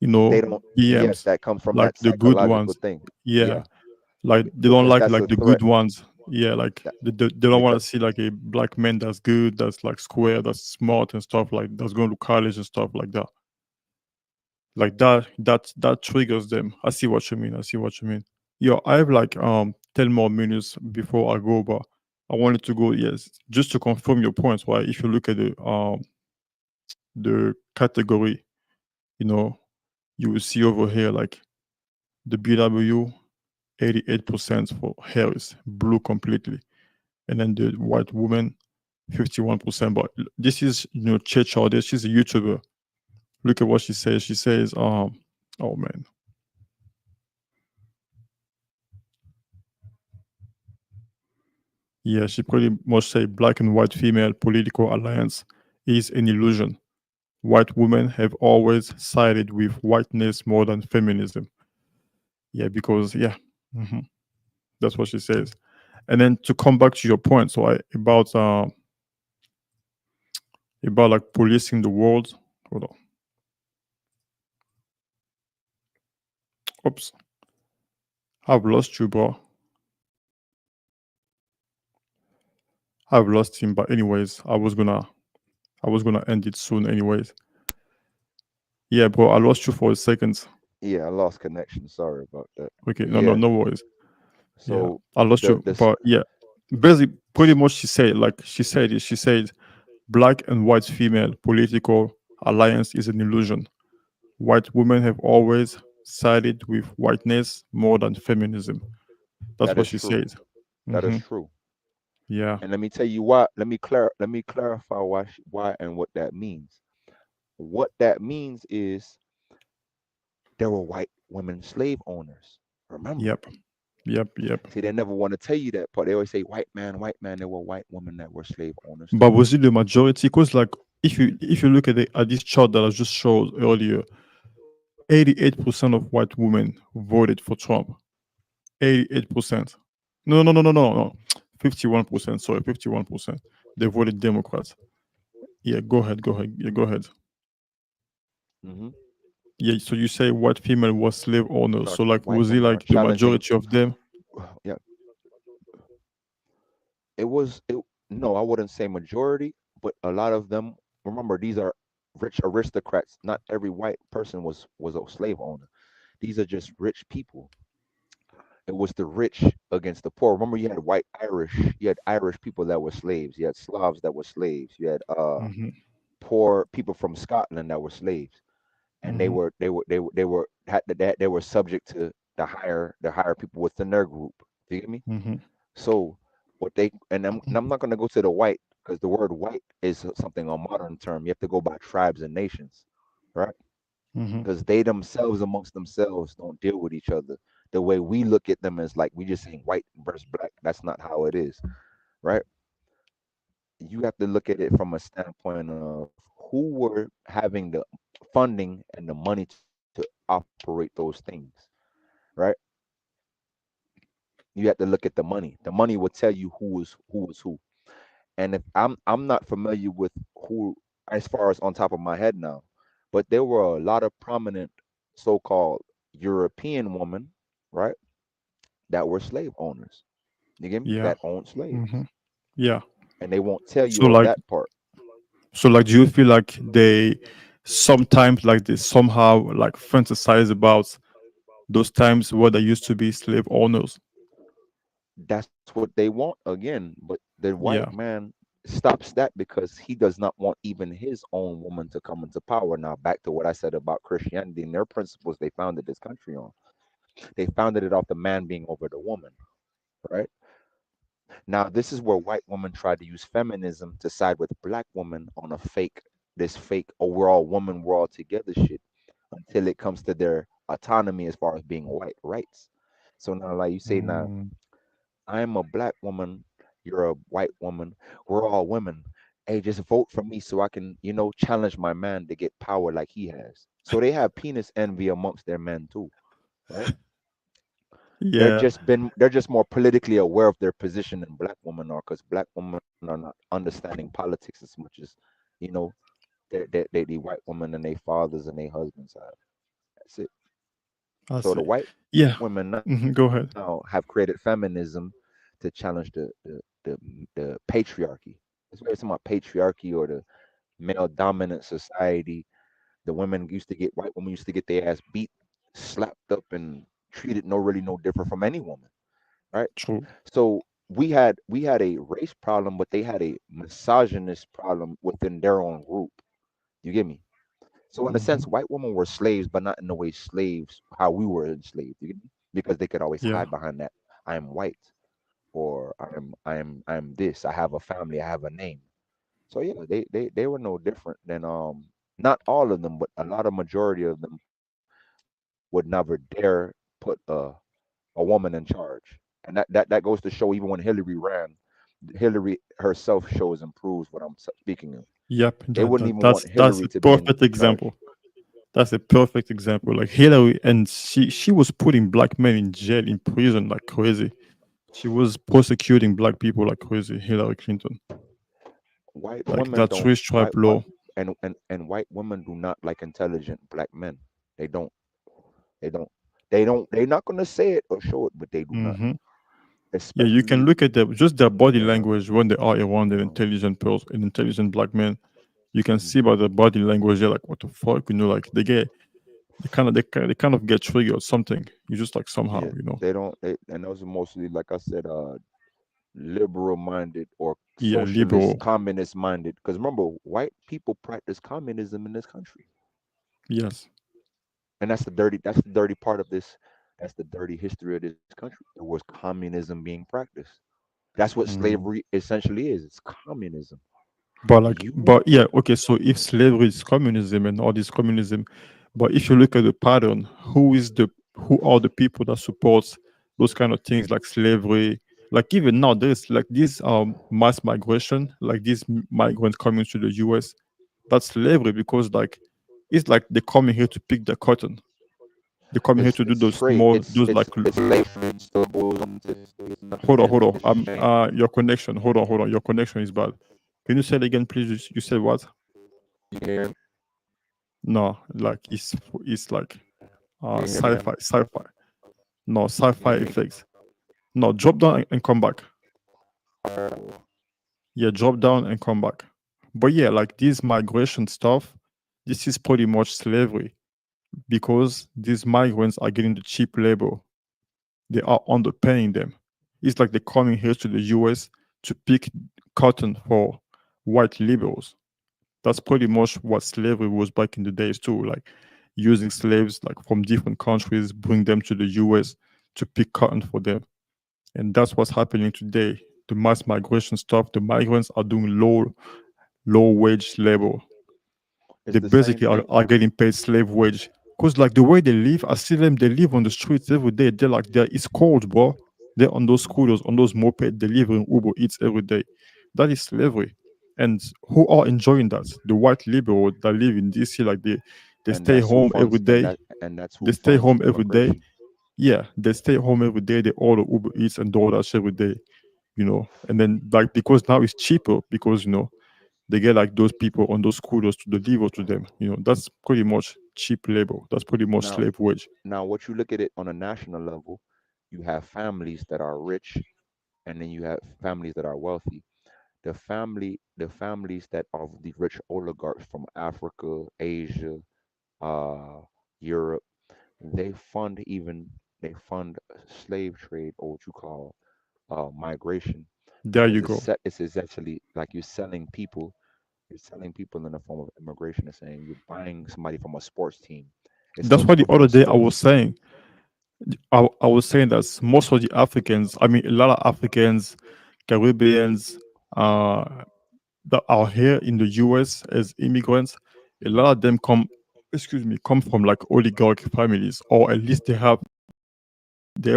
Speaker 2: they don't, yes,
Speaker 1: BMs,
Speaker 2: that comes from
Speaker 1: like
Speaker 2: that
Speaker 1: the good
Speaker 2: psychological
Speaker 1: ones.
Speaker 2: thing.
Speaker 1: Yeah,
Speaker 2: Yeah,
Speaker 1: like they don't
Speaker 2: because
Speaker 1: like
Speaker 2: that's a
Speaker 1: the
Speaker 2: threat.
Speaker 1: good ones. Yeah, like
Speaker 2: That,
Speaker 1: they don't want
Speaker 2: because
Speaker 1: to see like a black man that's good, that's like square, that's smart and stuff like that's going to college and stuff like that. Like that triggers them. I see what you mean. I see what you mean. Yo, I have like 10 more minutes before I go, but I wanted to go, yes, just to confirm your points. Why, if you look at the category, you know, you will see over here like the BW 88% for Harris, blue completely, and then the white woman 51%. But this is Che Chaudet. She's a YouTuber. Look at what she says. She says, oh man, yeah, she pretty much say black and white female political alliance is an illusion. White women have always sided with whiteness more than feminism. Yeah, because yeah, mhm, that's what she says. And then to come back to your point, so about like policing the world. Hold on. Oops, I've lost you, bro. I've lost him. But anyways, I was gonna end it soon. Anyways, yeah, bro, I lost you for a second.
Speaker 2: yeah, I lost connection. Sorry about that.
Speaker 1: Okay,
Speaker 2: But
Speaker 1: no, no,
Speaker 2: yeah,
Speaker 1: no worries. Yeah,
Speaker 2: so
Speaker 1: I lost
Speaker 2: the
Speaker 1: you.
Speaker 2: this
Speaker 1: But yeah, basically, pretty much she said black and white female political alliance is an illusion. White women have always sided with whiteness more than feminism. That's
Speaker 2: that
Speaker 1: what
Speaker 2: is
Speaker 1: she
Speaker 2: true.
Speaker 1: said.
Speaker 2: That is
Speaker 1: Hmm.
Speaker 2: true.
Speaker 1: Yeah.
Speaker 2: And let me tell you why. Let me clarify why and what that means. What that means is there were white women slave owners. Remember.
Speaker 1: Yep. Yep. Yep.
Speaker 2: See, they never want to tell you that part. They always say white man, white man. There were white women that were slave owners
Speaker 1: But
Speaker 2: too.
Speaker 1: was it the majority? Because like if you look at this chart that I just showed earlier, 88% of white women voted for Trump. 88%. No, no, no, no, no, no. 51%. Sorry, 51%. They voted Democrats. Yeah, go ahead. Go ahead. Yeah, go ahead.
Speaker 2: Hmm.
Speaker 1: Yeah, so you say white female was slave owners.
Speaker 2: Are
Speaker 1: So like
Speaker 2: white
Speaker 1: was it
Speaker 2: women are
Speaker 1: like the
Speaker 2: challenging.
Speaker 1: majority of them?
Speaker 2: Yeah, it was. It, no, I wouldn't say majority, but a lot of them. Remember, these are rich aristocrats. Not every white person was a slave owner. These are just rich people. It was the rich against the poor. Remember, you had Irish people that were slaves. You had Slavs that were slaves. You had
Speaker 1: Mm-hmm.
Speaker 2: poor people from Scotland that were slaves, and
Speaker 1: Mm-hmm.
Speaker 2: they were subject to the higher people within their group. Do you get me?
Speaker 1: Mm-hmm.
Speaker 2: So what they and I'm not going to go to the white because the word white is something a modern term. You have to go by tribes and nations, right?
Speaker 1: Mm-hmm.
Speaker 2: Because they themselves amongst themselves don't deal with each other the way we look at them as like we just saying white versus black. That's not how it is, right? You have to look at it from a standpoint of who were having the funding and the money to operate those things, right? You have to look at the money. The money will tell you who was who. And if I'm not familiar with who as far as on top of my head now, but there were a lot of prominent so-called European women, right, that were slave owners. You get me?
Speaker 1: Yeah.
Speaker 2: That owned
Speaker 1: Mm-hmm.
Speaker 2: slaves.
Speaker 1: Yeah.
Speaker 2: And they won't tell
Speaker 1: So
Speaker 2: you all
Speaker 1: like
Speaker 2: that part.
Speaker 1: So like, do you feel like they sometimes like they somehow like fantasize about those times where there used to be slave owners?
Speaker 2: That's what they want again, but the white
Speaker 1: Yeah.
Speaker 2: man stops that because he does not want even his own woman to come into power. Now back to what I said about Christianity and their principles they founded this country on. They founded it off the man being over the woman, right? Now this is where white women tried to use feminism to side with black women on a fake, this fake, oh, we're all women, we're all together shit, until it comes to their autonomy as far as being white rights. So now, like you say, now
Speaker 1: Mm,
Speaker 2: I'm a black woman, you're a white woman, we're all women. Hey, just vote for me so I can, challenge my man to get power like he has. So they have penis envy amongst their men too, right?
Speaker 1: yeah,
Speaker 2: They're just more politically aware of their position than black women are, because black women are not understanding politics as much as, you know, the white women and their fathers and their husbands have. That's it.
Speaker 1: I
Speaker 2: So the
Speaker 1: see.
Speaker 2: white
Speaker 1: Yeah.
Speaker 2: women now
Speaker 1: Go
Speaker 2: have
Speaker 1: ahead.
Speaker 2: created feminism to challenge the patriarchy. It's very somewhat patriarchy or the male dominant society. The women used to get white women used to get their ass beat, slapped up, and treated no different from any woman, right?
Speaker 1: True.
Speaker 2: So we had a race problem, but they had a misogynist problem within their own group. You get me? So in a
Speaker 1: Hmm.
Speaker 2: sense, white women were slaves, but not in the way slaves how we were enslaved. You get me? Because they could always
Speaker 1: Yeah.
Speaker 2: hide behind that. I am white, or I'm this. I have a family. I have a name. So yeah, they were no different than not all of them, but a lot of majority of them would never dare put a woman in charge. And that goes to show even when Hillary ran, Hillary herself shows and proves what I'm speaking of.
Speaker 1: Yep.
Speaker 2: They
Speaker 1: That,
Speaker 2: wouldn't
Speaker 1: that
Speaker 2: even want
Speaker 1: that's
Speaker 2: Hillary
Speaker 1: a
Speaker 2: to be
Speaker 1: perfect
Speaker 2: in charge.
Speaker 1: example. That's a perfect example. Like Hillary, and she was putting black men in jail, in prison like crazy. She was prosecuting black people like crazy. Hillary Clinton,
Speaker 2: White
Speaker 1: like
Speaker 2: women
Speaker 1: that
Speaker 2: don't
Speaker 1: three stripe
Speaker 2: white
Speaker 1: law.
Speaker 2: and white women do not like intelligent black men. They don't. They don't. They don't. They're not gonna say it or show it, but they do not.
Speaker 1: Hmm. Yeah, you can
Speaker 2: Especially,
Speaker 1: look at just their body
Speaker 2: yeah.
Speaker 1: language when they are around an
Speaker 2: Um,
Speaker 1: intelligent person, an intelligent black man. You can
Speaker 2: mhm.
Speaker 1: see by their body language, they're like, "What the fuck?" Like they kind of get triggered or something. You just like somehow,
Speaker 2: Yeah, they don't. And those are mostly, like I said, liberal minded or
Speaker 1: Yeah,
Speaker 2: socialist,
Speaker 1: liberal.
Speaker 2: communist minded. Because remember, white people practice communism in this country,
Speaker 1: Yes.
Speaker 2: and that's the dirty part of this. That's the dirty history of this country. There was communism being practiced. That's what
Speaker 1: Mm.
Speaker 2: slavery essentially is. It's communism. You
Speaker 1: But yeah, okay. So if slavery is communism and all this communism, but if you look at the pattern, who are the people that supports those kind of things like slavery? Like even now, there's like this mass migration, like these migrants coming to the U.S. That's slavery because like it's like they're coming here to pick the cotton. They're coming here to do
Speaker 2: it's
Speaker 1: those
Speaker 2: trade.
Speaker 1: small,
Speaker 2: It's
Speaker 1: those
Speaker 2: it's
Speaker 1: like.
Speaker 2: it's slave trade still goes on to this day. It's nothing
Speaker 1: Hold on.
Speaker 2: changed. It's shame.
Speaker 1: Your connection. Hold on. Your connection is bad. Can you say it again, please? You said what?
Speaker 2: You can hear me?
Speaker 1: No, like it's like
Speaker 2: Can you hear me now?
Speaker 1: sci-fi. No,
Speaker 2: Can you
Speaker 1: sci-fi
Speaker 2: hear me?
Speaker 1: effects. No, drop down and come back. Yeah, drop down and come back. But yeah, like this migration stuff, this is pretty much slavery because these migrants are getting the cheap labor. They are underpaying them. It's like they're coming here to the US to pick cotton for white liberals. That's pretty much what slavery was back in the days too, like using slaves like from different countries, bring them to the US to pick cotton for them. And that's what's happening today. The mass migration stuff, the migrants are doing low wage labor.
Speaker 2: It's
Speaker 1: They
Speaker 2: the same
Speaker 1: basically
Speaker 2: thing.
Speaker 1: are getting paid slave wage. Cause like the way they live, I see them, they live on the streets every day. They're like it's cold, bro. They're on those
Speaker 2: Mhm.
Speaker 1: scooters, on those mopeds, delivering Uber Eats every day. That is slavery. And who are enjoying that? The white liberal that live in DC, like they
Speaker 2: And
Speaker 1: stay
Speaker 2: that's who
Speaker 1: home every
Speaker 2: funds
Speaker 1: day.
Speaker 2: and that's
Speaker 1: They
Speaker 2: who
Speaker 1: stay
Speaker 2: funds
Speaker 1: home every day.
Speaker 2: immigration.
Speaker 1: Yeah, they stay home every day. They order Uber Eats and DoorDash every day, And then like because now it's cheaper because they get like those people on those scooters to deliver to them. That's pretty much cheap labor. That's pretty much
Speaker 2: Now,
Speaker 1: slave wage.
Speaker 2: what you look at it on a national level, you have families that are rich, and then you have families that are wealthy. the families that are the rich oligarchs from Africa, Asia, uh, Europe, they fund even they fund slave trade, or what you call migration,
Speaker 1: There
Speaker 2: because
Speaker 1: you go.
Speaker 2: it's essentially like you're selling people in the form of immigration, and saying you're buying somebody from a sports team. It's
Speaker 1: That's
Speaker 2: still
Speaker 1: why the
Speaker 2: people
Speaker 1: other
Speaker 2: being
Speaker 1: day I was
Speaker 2: slaves.
Speaker 1: saying, I was saying that most of the Africans, I mean, a lot of Africans, Caribbeans, uh, that are here in the US as immigrants, a
Speaker 2: Hmm.
Speaker 1: lot of them come, excuse me, come from like oligarch families, or at least they have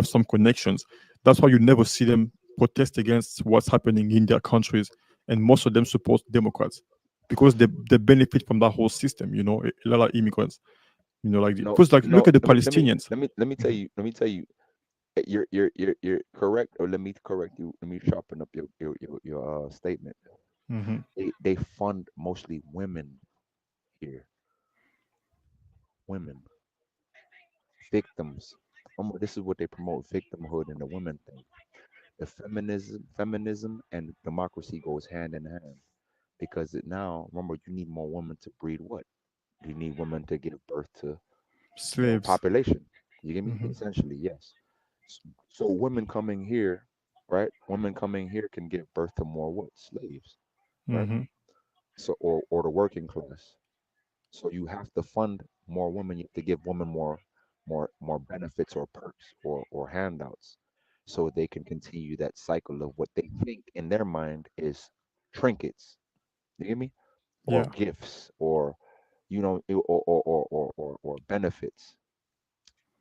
Speaker 1: some connections. That's why you never see them protest against what's happening in their countries, and most of them support Democrats because they benefit from that whole system. You know, a lot of immigrants. You know, like
Speaker 2: No,
Speaker 1: because like look
Speaker 2: no.
Speaker 1: at the
Speaker 2: Let me let me
Speaker 1: Palestinians.
Speaker 2: let me let me tell
Speaker 1: Mhm.
Speaker 2: you. Let me tell you. You're correct. Or let me correct you. Let me sharpen up your statement.
Speaker 1: Mhm.
Speaker 2: They fund mostly women here. Women, victims. This is what they promote: victimhood and the women thing. The feminism and democracy goes hand in hand, because now, remember, you need more women to breed what? You need women to give birth to more
Speaker 1: Slaves.
Speaker 2: population. You get me?
Speaker 1: Mhm.
Speaker 2: Essentially, yes. S- So women coming here, right? Women coming here can give birth to more what? Slaves, right?
Speaker 1: Mhm.
Speaker 2: So or the working class. So you have to fund more women. You have to give women more benefits or perks or handouts, so they can continue that cycle of what they think in their mind is trinkets. You get me? Or
Speaker 1: Yeah.
Speaker 2: gifts, or or benefits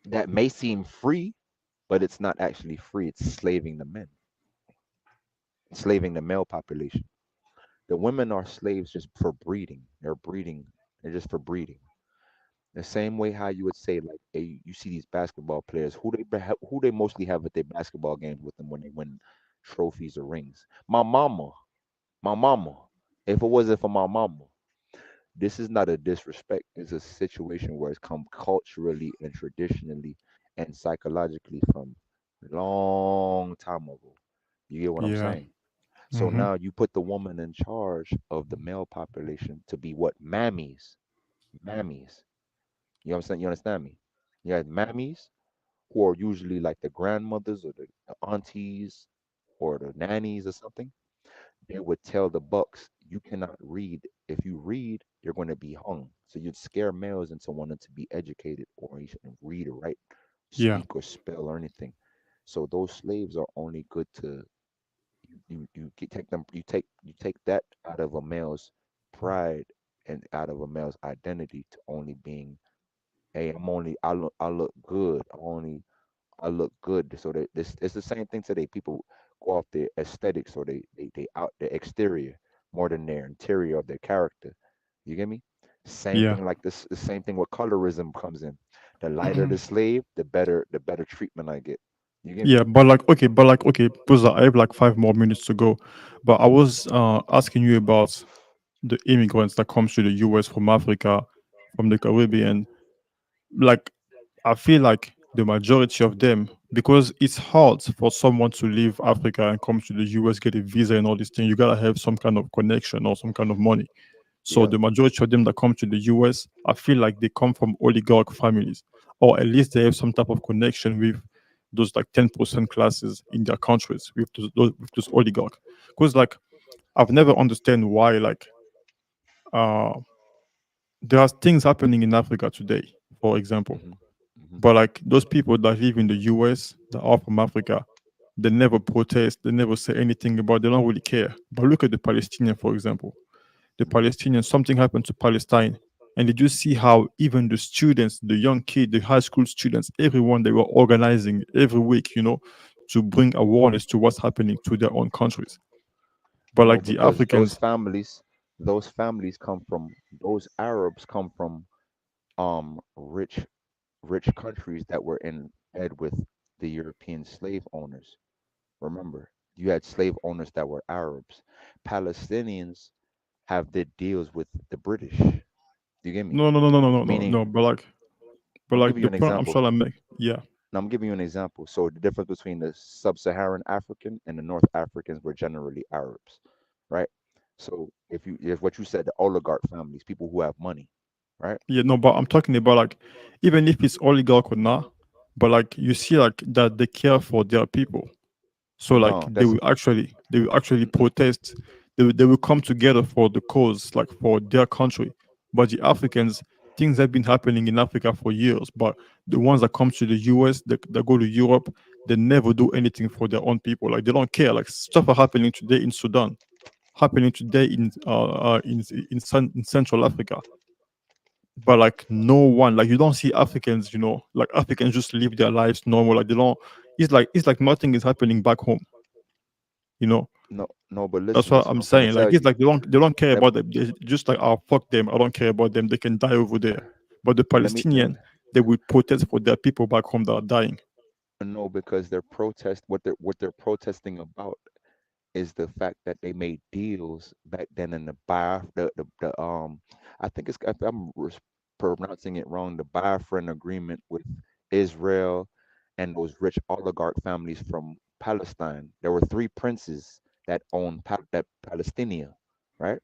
Speaker 2: that may seem free, but it's not actually free. It's slaving the men, enslaving the male population. The women are slaves just for breeding. They're breeding. They're just for breeding. The same way how you would say, like, you see these basketball players, who they mostly have at their basketball games with them when they win trophies or rings. My mama. If it wasn't for my mama, this is not a disrespect. It's a situation where it's come culturally and traditionally and psychologically from long time ago. You get what I'm
Speaker 1: Yeah.
Speaker 2: saying? So
Speaker 1: Mhm.
Speaker 2: now you put the woman in charge of the male population to be what? Mammies. Mammies. You know what I'm saying? You understand me? You have mammies, who are usually like the grandmothers or the aunties or the nannies or something. They would tell the bucks, you cannot read. If you read, you're going to be hung. So you'd scare males into wanting to be educated, or you shouldn't read or write,
Speaker 1: Yeah.
Speaker 2: speak or spell or anything. So those slaves are only good to take them. You take that out of a male's pride and out of a male's identity to only being, hey, I look good. I look good. So that this it's the same thing today. People go off their aesthetics, or they out their exterior more than their interior of their character. You get me? Same
Speaker 1: Yeah.
Speaker 2: thing like this. The same thing where colorism comes in. The lighter the slave, the better treatment I get. You get me?
Speaker 1: Yeah, but like okay, because I have like 5 more minutes to go. But I was asking you about the immigrants that comes to the US from Africa, from the Caribbean. Like I feel like the majority of them, because it's hard for someone to leave Africa and come to the US, get a visa and all these things. You gotta have some kind of connection or some kind of money. So
Speaker 2: Yeah.
Speaker 1: the majority of them that come to the US, I feel like they come from oligarch families, or at least they have some type of connection with those like 10% classes in their countries with those oligarch. Because like I've never understand why like uh there are things happening in Africa today, for example.
Speaker 2: Hmm. Hmm.
Speaker 1: But like those people that live in the US that are from Africa, they never protest, they never say anything about, they don't really care. But look at the Palestinian, for example. The
Speaker 2: Hmm.
Speaker 1: Palestinians, something happened to Palestine. And did you see how even the students, the young kids, the high school students, everyone, they were organizing every week, to bring awareness to what's happening to their own countries. But
Speaker 2: No,
Speaker 1: like the
Speaker 2: because
Speaker 1: Africans,
Speaker 2: those families come from those Arabs come from rich countries that were in bed with the European slave owners. Remember, you had slave owners that were Arabs. Palestinians have their deals with the British. You get me?
Speaker 1: no, no, no, no, no, no, no,
Speaker 2: Meaning,
Speaker 1: no. But
Speaker 2: I'm
Speaker 1: like
Speaker 2: giving you
Speaker 1: the
Speaker 2: an
Speaker 1: point I'm
Speaker 2: example.
Speaker 1: trying to make, yeah,
Speaker 2: Now I'm giving you an example. So the difference between the sub-Saharan African and the North Africans were generally Arabs, right? So if what you said, the oligarch families, people who have money, right?
Speaker 1: Yeah, no, but I'm talking about like even if it's oligarch or not, but like you see like that they care for their people. So like
Speaker 2: No, that's
Speaker 1: they will actually protest. They will come together for the cause, like for their country. But the Africans, things have been happening in Africa for years. But the ones that come to the US, that go to Europe, they never do anything for their own people. Like they don't care. Like stuff are happening today in Sudan, happening today in Central Africa. But like no one, like you don't see Africans, like Africans just live their lives normal. Like they don't. It's like nothing is happening back home. You know.
Speaker 2: no, but
Speaker 1: That's
Speaker 2: listen,
Speaker 1: what
Speaker 2: this is
Speaker 1: I'm
Speaker 2: what I'm trying to
Speaker 1: saying. Like
Speaker 2: tell
Speaker 1: it's
Speaker 2: you.
Speaker 1: like they don't care
Speaker 2: Let
Speaker 1: about them. They just like, oh, fuck them. I don't care about them. They can die over there. But the
Speaker 2: let me
Speaker 1: Palestinian, they will protest for their people back home that are dying.
Speaker 2: no, because they're protest what they're protesting about is the fact that they made deals back then in the I think it's, if pronouncing it wrong, the Biafran agreement with Israel and those rich oligarch families from Palestine. There were three princes that owned that Palestinia, right?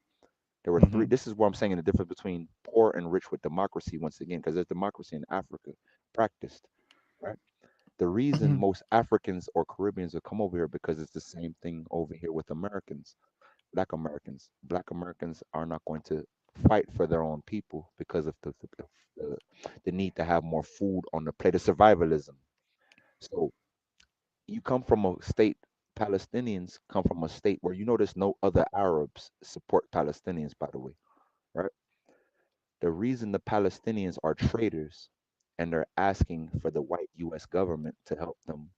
Speaker 2: There were three.
Speaker 1: Hmm.
Speaker 2: This is what I'm saying, the difference between poor and rich with democracy once again, because there's democracy in Africa practiced, right? The reason
Speaker 1: Hmm.
Speaker 2: most Africans or Caribbeans will come over here because it's the same thing over here with Americans, Black Americans. Black Americans are not going to fight for their own people because of the need to have more food on the plate of survivalism. So you come from a state, Palestinians come from a state where you notice no other Arabs support Palestinians, by the way, right? The reason the Palestinians are traitors and they're asking for the white US government to help them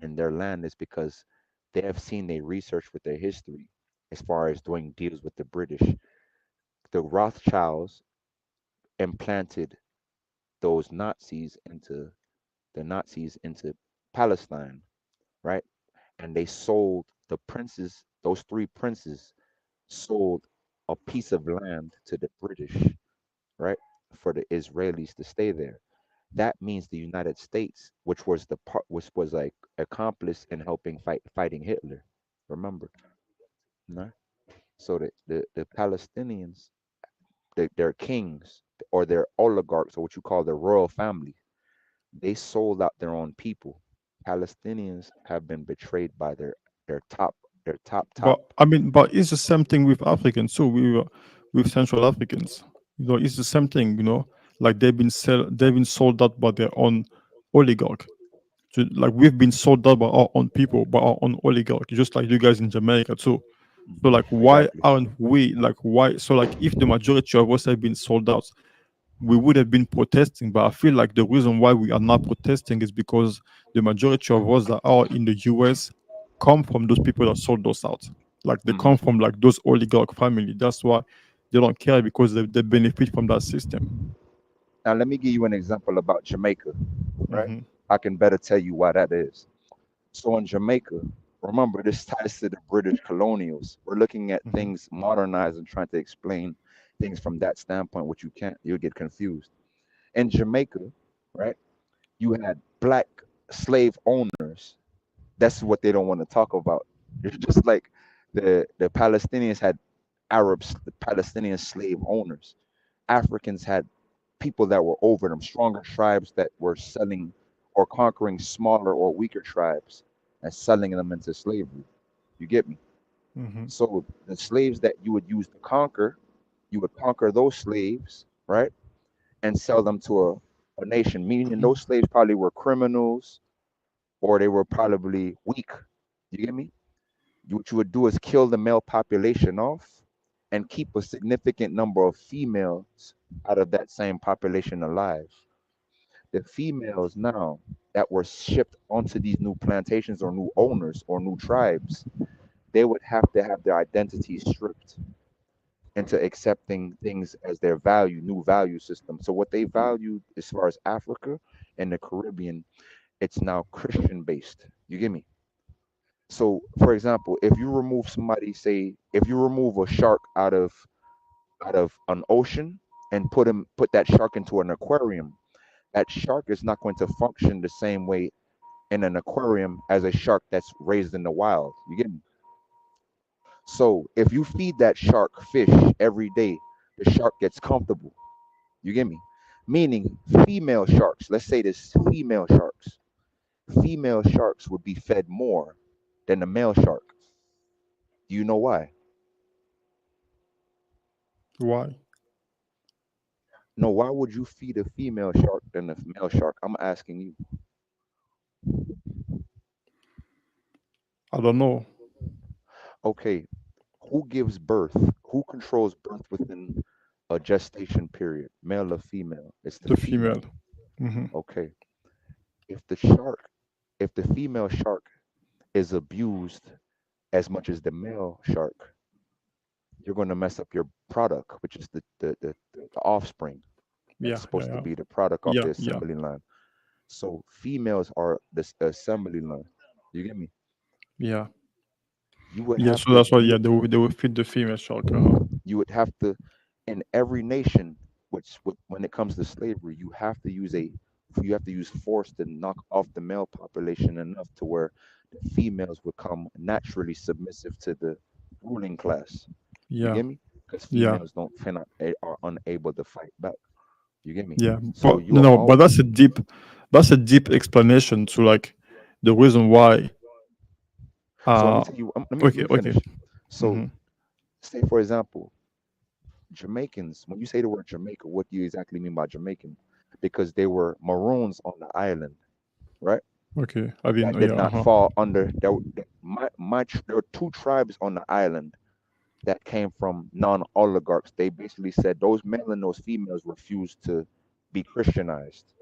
Speaker 2: in their land is because they have seen their research with their history as far as doing deals with the British. The Rothschilds implanted those Nazis into Palestine, right? And they sold the princes, those three princes sold a piece of land to the British, right? For the Israelis to stay there. That means the United States, which was the part which was like accomplice in helping fighting Hitler. Remember, no? So the Palestinians, their kings or their oligarchs or what you call the royal family, they sold out their own people. Palestinians have been betrayed by their top their top.
Speaker 1: But I mean, but it's the same thing with Africans too. With Central Africans, it's the same thing. Like they've been sold out by their own oligarch. Like we've been sold out by our own people, by our own oligarch, just like you guys in Jamaica too. So like, why
Speaker 2: Exactly.
Speaker 1: aren't we like why? So like, if the majority of us have been sold out, we would have been protesting. But I feel like the reason why we are not protesting is because the majority of us that are in the US come from those people that sold us out. Like they
Speaker 2: Hmm.
Speaker 1: come from like those oligarch family. That's why they don't care because they benefit from that system.
Speaker 2: Now let me give you an example about Jamaica, right?
Speaker 1: Hmm.
Speaker 2: I can better tell you why that is. So in Jamaica, remember this ties to the British colonials. We're looking at
Speaker 1: Hmm.
Speaker 2: things modernized and trying to explain things from that standpoint, which you can't, you'll get confused. In Jamaica, right, you had black slave owners. That's what they don't want to talk about. It's just like the Palestinians had Arabs, the Palestinian slave owners. Africans had people that were over them, stronger tribes that were selling or conquering smaller or weaker tribes and selling them into slavery. You get me?
Speaker 1: Hmm.
Speaker 2: So the slaves that you would use to conquer, you would conquer those slaves, right? And sell them to a nation, meaning
Speaker 1: Hmm.
Speaker 2: those slaves probably were criminals or they were probably weak. You get me? What you would do is kill the male population off and keep a significant number of females out of that same population alive. The females now that were shipped onto these new plantations or new owners or new tribes, they would have to have their identities stripped into accepting things as their value, new value system. So what they valued as far as Africa and the Caribbean, it's now Christian based. You get me? So for example, if you remove somebody, say if you remove a shark out of an ocean and put that shark into an aquarium, that shark is not going to function the same way in an aquarium as a shark that's raised in the wild. You get me? So if you feed that shark fish every day, the shark gets comfortable. You get me? Meaning female sharks, let's say this female sharks would be fed more than the male shark. Do you know why?
Speaker 1: Why?
Speaker 2: No, why would you feed a female shark than a male shark? I'm asking you.
Speaker 1: I don't know.
Speaker 2: Okay, who gives birth? Who controls birth within a gestation period, male or female? It's the
Speaker 1: The female.
Speaker 2: female.
Speaker 1: Hmm.
Speaker 2: Okay. If the shark, if the female shark is abused as much as the male shark, you're going to mess up your product, which is the offspring that's
Speaker 1: Yeah, yeah,
Speaker 2: supposed to
Speaker 1: yeah,
Speaker 2: be the product of
Speaker 1: yeah,
Speaker 2: the
Speaker 1: yeah,
Speaker 2: assembly line. So females are the assembly line. You get me?
Speaker 1: yeah,
Speaker 2: You would
Speaker 1: yeah.
Speaker 2: have
Speaker 1: So
Speaker 2: to
Speaker 1: that's why, yeah, they will feed the female shark.
Speaker 2: you would have to in every nation, when it comes to slavery, you have to use force to knock off the male population enough to where the females would come naturally submissive to the ruling class. You
Speaker 1: Yeah,
Speaker 2: get me? Because
Speaker 1: yeah,
Speaker 2: females don't cannot are unable to fight back. You get me?
Speaker 1: yeah.
Speaker 2: So
Speaker 1: But
Speaker 2: you
Speaker 1: no,
Speaker 2: are
Speaker 1: no, but
Speaker 2: all
Speaker 1: that's a deep explanation to like the reason why.
Speaker 2: so let me
Speaker 1: Uh,
Speaker 2: tell you let
Speaker 1: okay,
Speaker 2: me
Speaker 1: okay.
Speaker 2: finish. So
Speaker 1: Mm-hmm.
Speaker 2: say for example, Jamaicans, when you say the word Jamaica, what do you exactly mean by Jamaican? Because they were maroons on the island, right?
Speaker 1: Okay, I didn't
Speaker 2: That
Speaker 1: know.
Speaker 2: did
Speaker 1: Yeah,
Speaker 2: not fall under there were two tribes on the island that came from non-oligarchs. They basically said those male and those females refused to be Christianized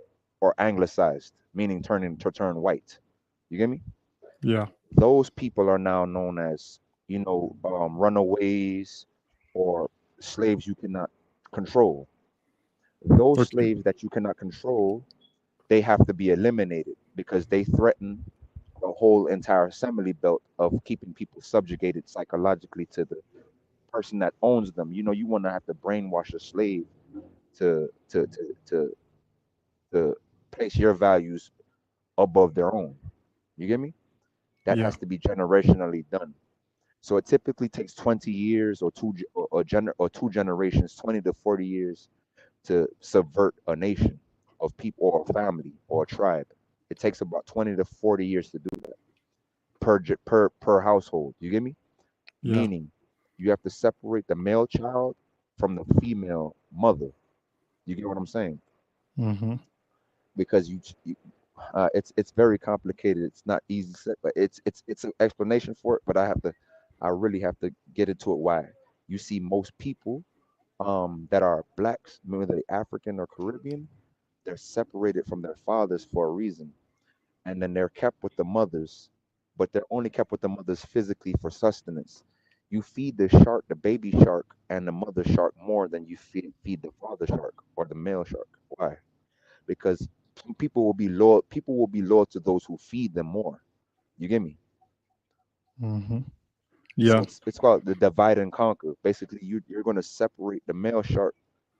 Speaker 2: or anglicized, meaning turn white. You get me?
Speaker 1: yeah.
Speaker 2: Those people are now known as, runaways or slaves you cannot control. Those
Speaker 1: Okay,
Speaker 2: slaves that you cannot control, they have to be eliminated because they threaten the whole entire assembly belt of keeping people subjugated psychologically to the person that owns them. You want to have to brainwash a slave to to to to to place your values above their own. You get me? That
Speaker 1: yeah,
Speaker 2: has to be generationally done. So it typically takes 20 years or two generations, 20 to 40 years to subvert a nation of people or a family or a tribe. It takes about 20 to 40 years to do that per household. You get me?
Speaker 1: yeah.
Speaker 2: Meaning you have to separate the male child from the female mother. You get what I'm saying?
Speaker 1: Mm-hmm.
Speaker 2: Because it's very complicated. It's not easy, but it's an explanation for it. But I really have to get into it. Why? You see, most people that are blacks, whether they African or Caribbean, they're separated from their fathers for a reason, and then they're kept with the mothers, but they're only kept with the mothers physically for sustenance. You feed the shark, the baby shark, and the mother shark more than you feed the father shark or the male shark. Why? Because people will be loyal to those who feed them more. You get me?
Speaker 1: Mm-hmm.
Speaker 2: So
Speaker 1: Yeah,
Speaker 2: it's called the divide and conquer. Basically, you're going to separate the male shark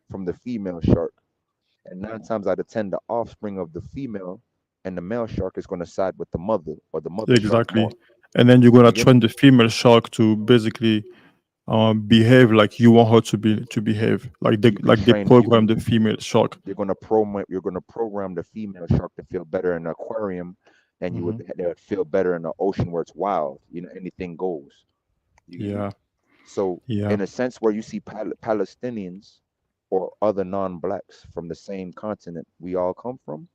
Speaker 2: from the female shark, and 9 times out of 10, the offspring of the female and the male shark is going to side with the mother or the mother shark
Speaker 1: exactly.
Speaker 2: more.
Speaker 1: And then you're gonna
Speaker 2: You get me?
Speaker 1: train the female shark to basically behave like you want her to behave. Like
Speaker 2: You can
Speaker 1: they
Speaker 2: train you
Speaker 1: program
Speaker 2: can
Speaker 1: the female shark.
Speaker 2: you're going to program the female shark to feel better in an aquarium than
Speaker 1: Hmm.
Speaker 2: they would feel better in the ocean where it's wild. Anything goes. You get me?
Speaker 1: Yeah,
Speaker 2: So
Speaker 1: yeah,
Speaker 2: in a sense where you see Palestinians or other non-blacks from the same continent we all come from,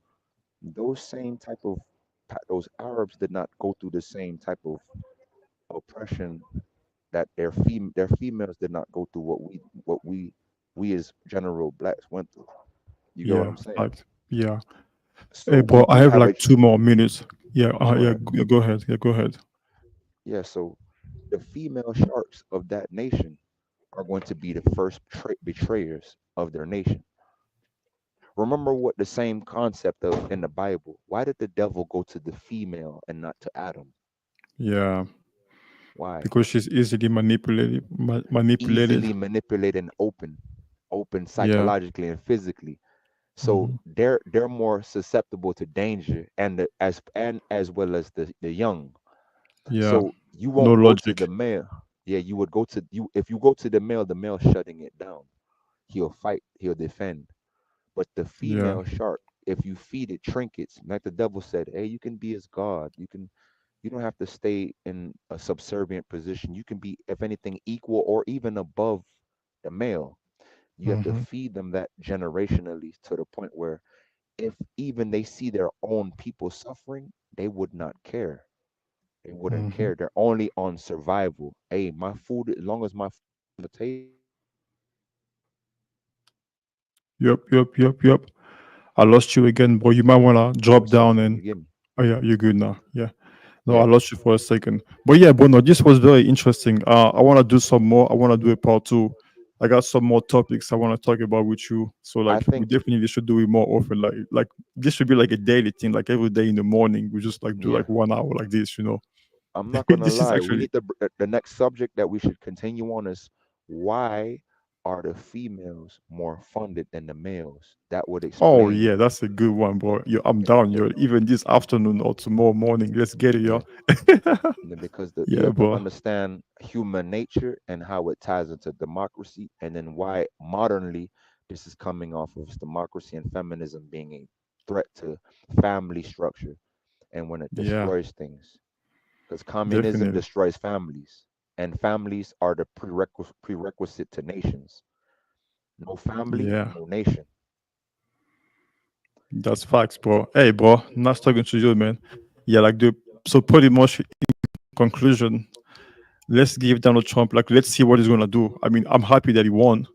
Speaker 2: those same type of those Arabs did not go through the same type of oppression that their females did not go through what we as general blacks went through. You get what
Speaker 1: yeah.
Speaker 2: I'm saying?
Speaker 1: Like, yeah. Hey,
Speaker 2: So we
Speaker 1: bro, I
Speaker 2: do
Speaker 1: have
Speaker 2: have a
Speaker 1: like 2 more minutes. Yeah,
Speaker 2: go
Speaker 1: yeah.
Speaker 2: ahead.
Speaker 1: Go ahead. Yeah, go ahead.
Speaker 2: Yeah, so the female sharks of that nation are going to be the first betrayers of their nation. Remember what the same concept of in the Bible. Why did the devil go to the female and not to Adam?
Speaker 1: Yeah,
Speaker 2: Why?
Speaker 1: because she's easily manipulated.
Speaker 2: Easily manipulated and open
Speaker 1: Yeah.
Speaker 2: psychologically and physically. So
Speaker 1: Hmm.
Speaker 2: they're more susceptible to danger as well as the young.
Speaker 1: Yeah.
Speaker 2: So you
Speaker 1: No
Speaker 2: won't go to
Speaker 1: logic.
Speaker 2: the male. Yeah, you would go to you if you go to the male shutting it down. He'll fight, he'll defend. But the
Speaker 1: Yeah.
Speaker 2: female shark, if you feed it trinkets, like the devil said, hey, you can be his god. You don't have to stay in a subservient position. You can be, if anything, equal or even above the male. You have to
Speaker 1: Hmm.
Speaker 2: feed them that generationally to the point where if even they see their own people suffering, they would not care. They wouldn't
Speaker 1: Hmm.
Speaker 2: care. They're only on survival. Hey, my food, as long as my food on the table,
Speaker 1: Yep, yep, yep, yep. I lost you again, bro. You might wanna
Speaker 2: we're
Speaker 1: drop down
Speaker 2: suffering.
Speaker 1: and
Speaker 2: You get me?
Speaker 1: oh yeah, you're good now. Yeah. No, I
Speaker 2: Yeah.
Speaker 1: lost you for a second. But yeah, Bruno, this was very interesting. I want to do some more. I want to do a part two. I got some more topics I want to talk about with you. So
Speaker 2: I
Speaker 1: like, we
Speaker 2: think,
Speaker 1: definitely should do it more often. Like this should be like a daily thing. Like every day in the morning, we just like do
Speaker 2: yeah.
Speaker 1: like 1 hour like this. You know,
Speaker 2: I'm not gonna
Speaker 1: this is
Speaker 2: lie. We
Speaker 1: actually
Speaker 2: need to. The next subject that we should continue on is why are the females more funded than the males? That would
Speaker 1: oh
Speaker 2: explain
Speaker 1: yeah, that's a good one, bro. Yo, I'm
Speaker 2: the,
Speaker 1: down.
Speaker 2: the
Speaker 1: Yo, even this afternoon or tomorrow morning, let's get it,
Speaker 2: yeah.
Speaker 1: yo.
Speaker 2: Because you
Speaker 1: Yeah,
Speaker 2: have to
Speaker 1: bro.
Speaker 2: understand human nature and how it ties into democracy, and then why modernly this is coming off of democracy and feminism being a threat to family structure, and when it
Speaker 1: Yeah,
Speaker 2: destroys things, because communism
Speaker 1: definitely.
Speaker 2: destroys families, and families are the prerequisite to nations. No family,
Speaker 1: Yeah,
Speaker 2: no nation.
Speaker 1: that's facts, bro. Hey, bro, nice talking to you, man. Yeah, like the so pretty much conclusion, let's give Donald Trump like let's see what he's gonna do. I mean, I'm happy that he won,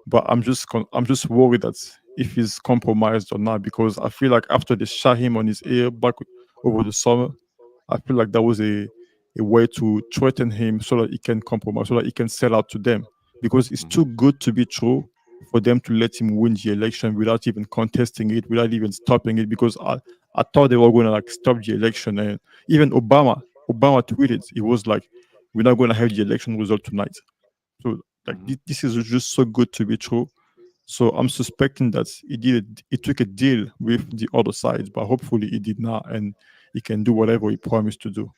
Speaker 1: but I'm just worried that if he's compromised or not because I feel like after they shot him on his ear back over the summer, I feel like that was a way to threaten him so that he can compromise, so that he can sell out to them because it's
Speaker 2: Hmm.
Speaker 1: too good to be true for them to let him win the election without even contesting it, without even stopping it. Because I thought they were going to like stop the election, and even Obama tweeted, it was like, "We're not going to have the election result tonight." So like
Speaker 2: Hmm.
Speaker 1: this is just so good to be true. So I'm suspecting that he took a deal with the other side, but hopefully he did not, and he can do whatever he promised to do.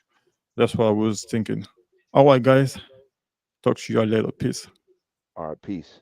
Speaker 1: That's what I was thinking. All right, guys. Talk to you later. Peace.
Speaker 2: All right, peace.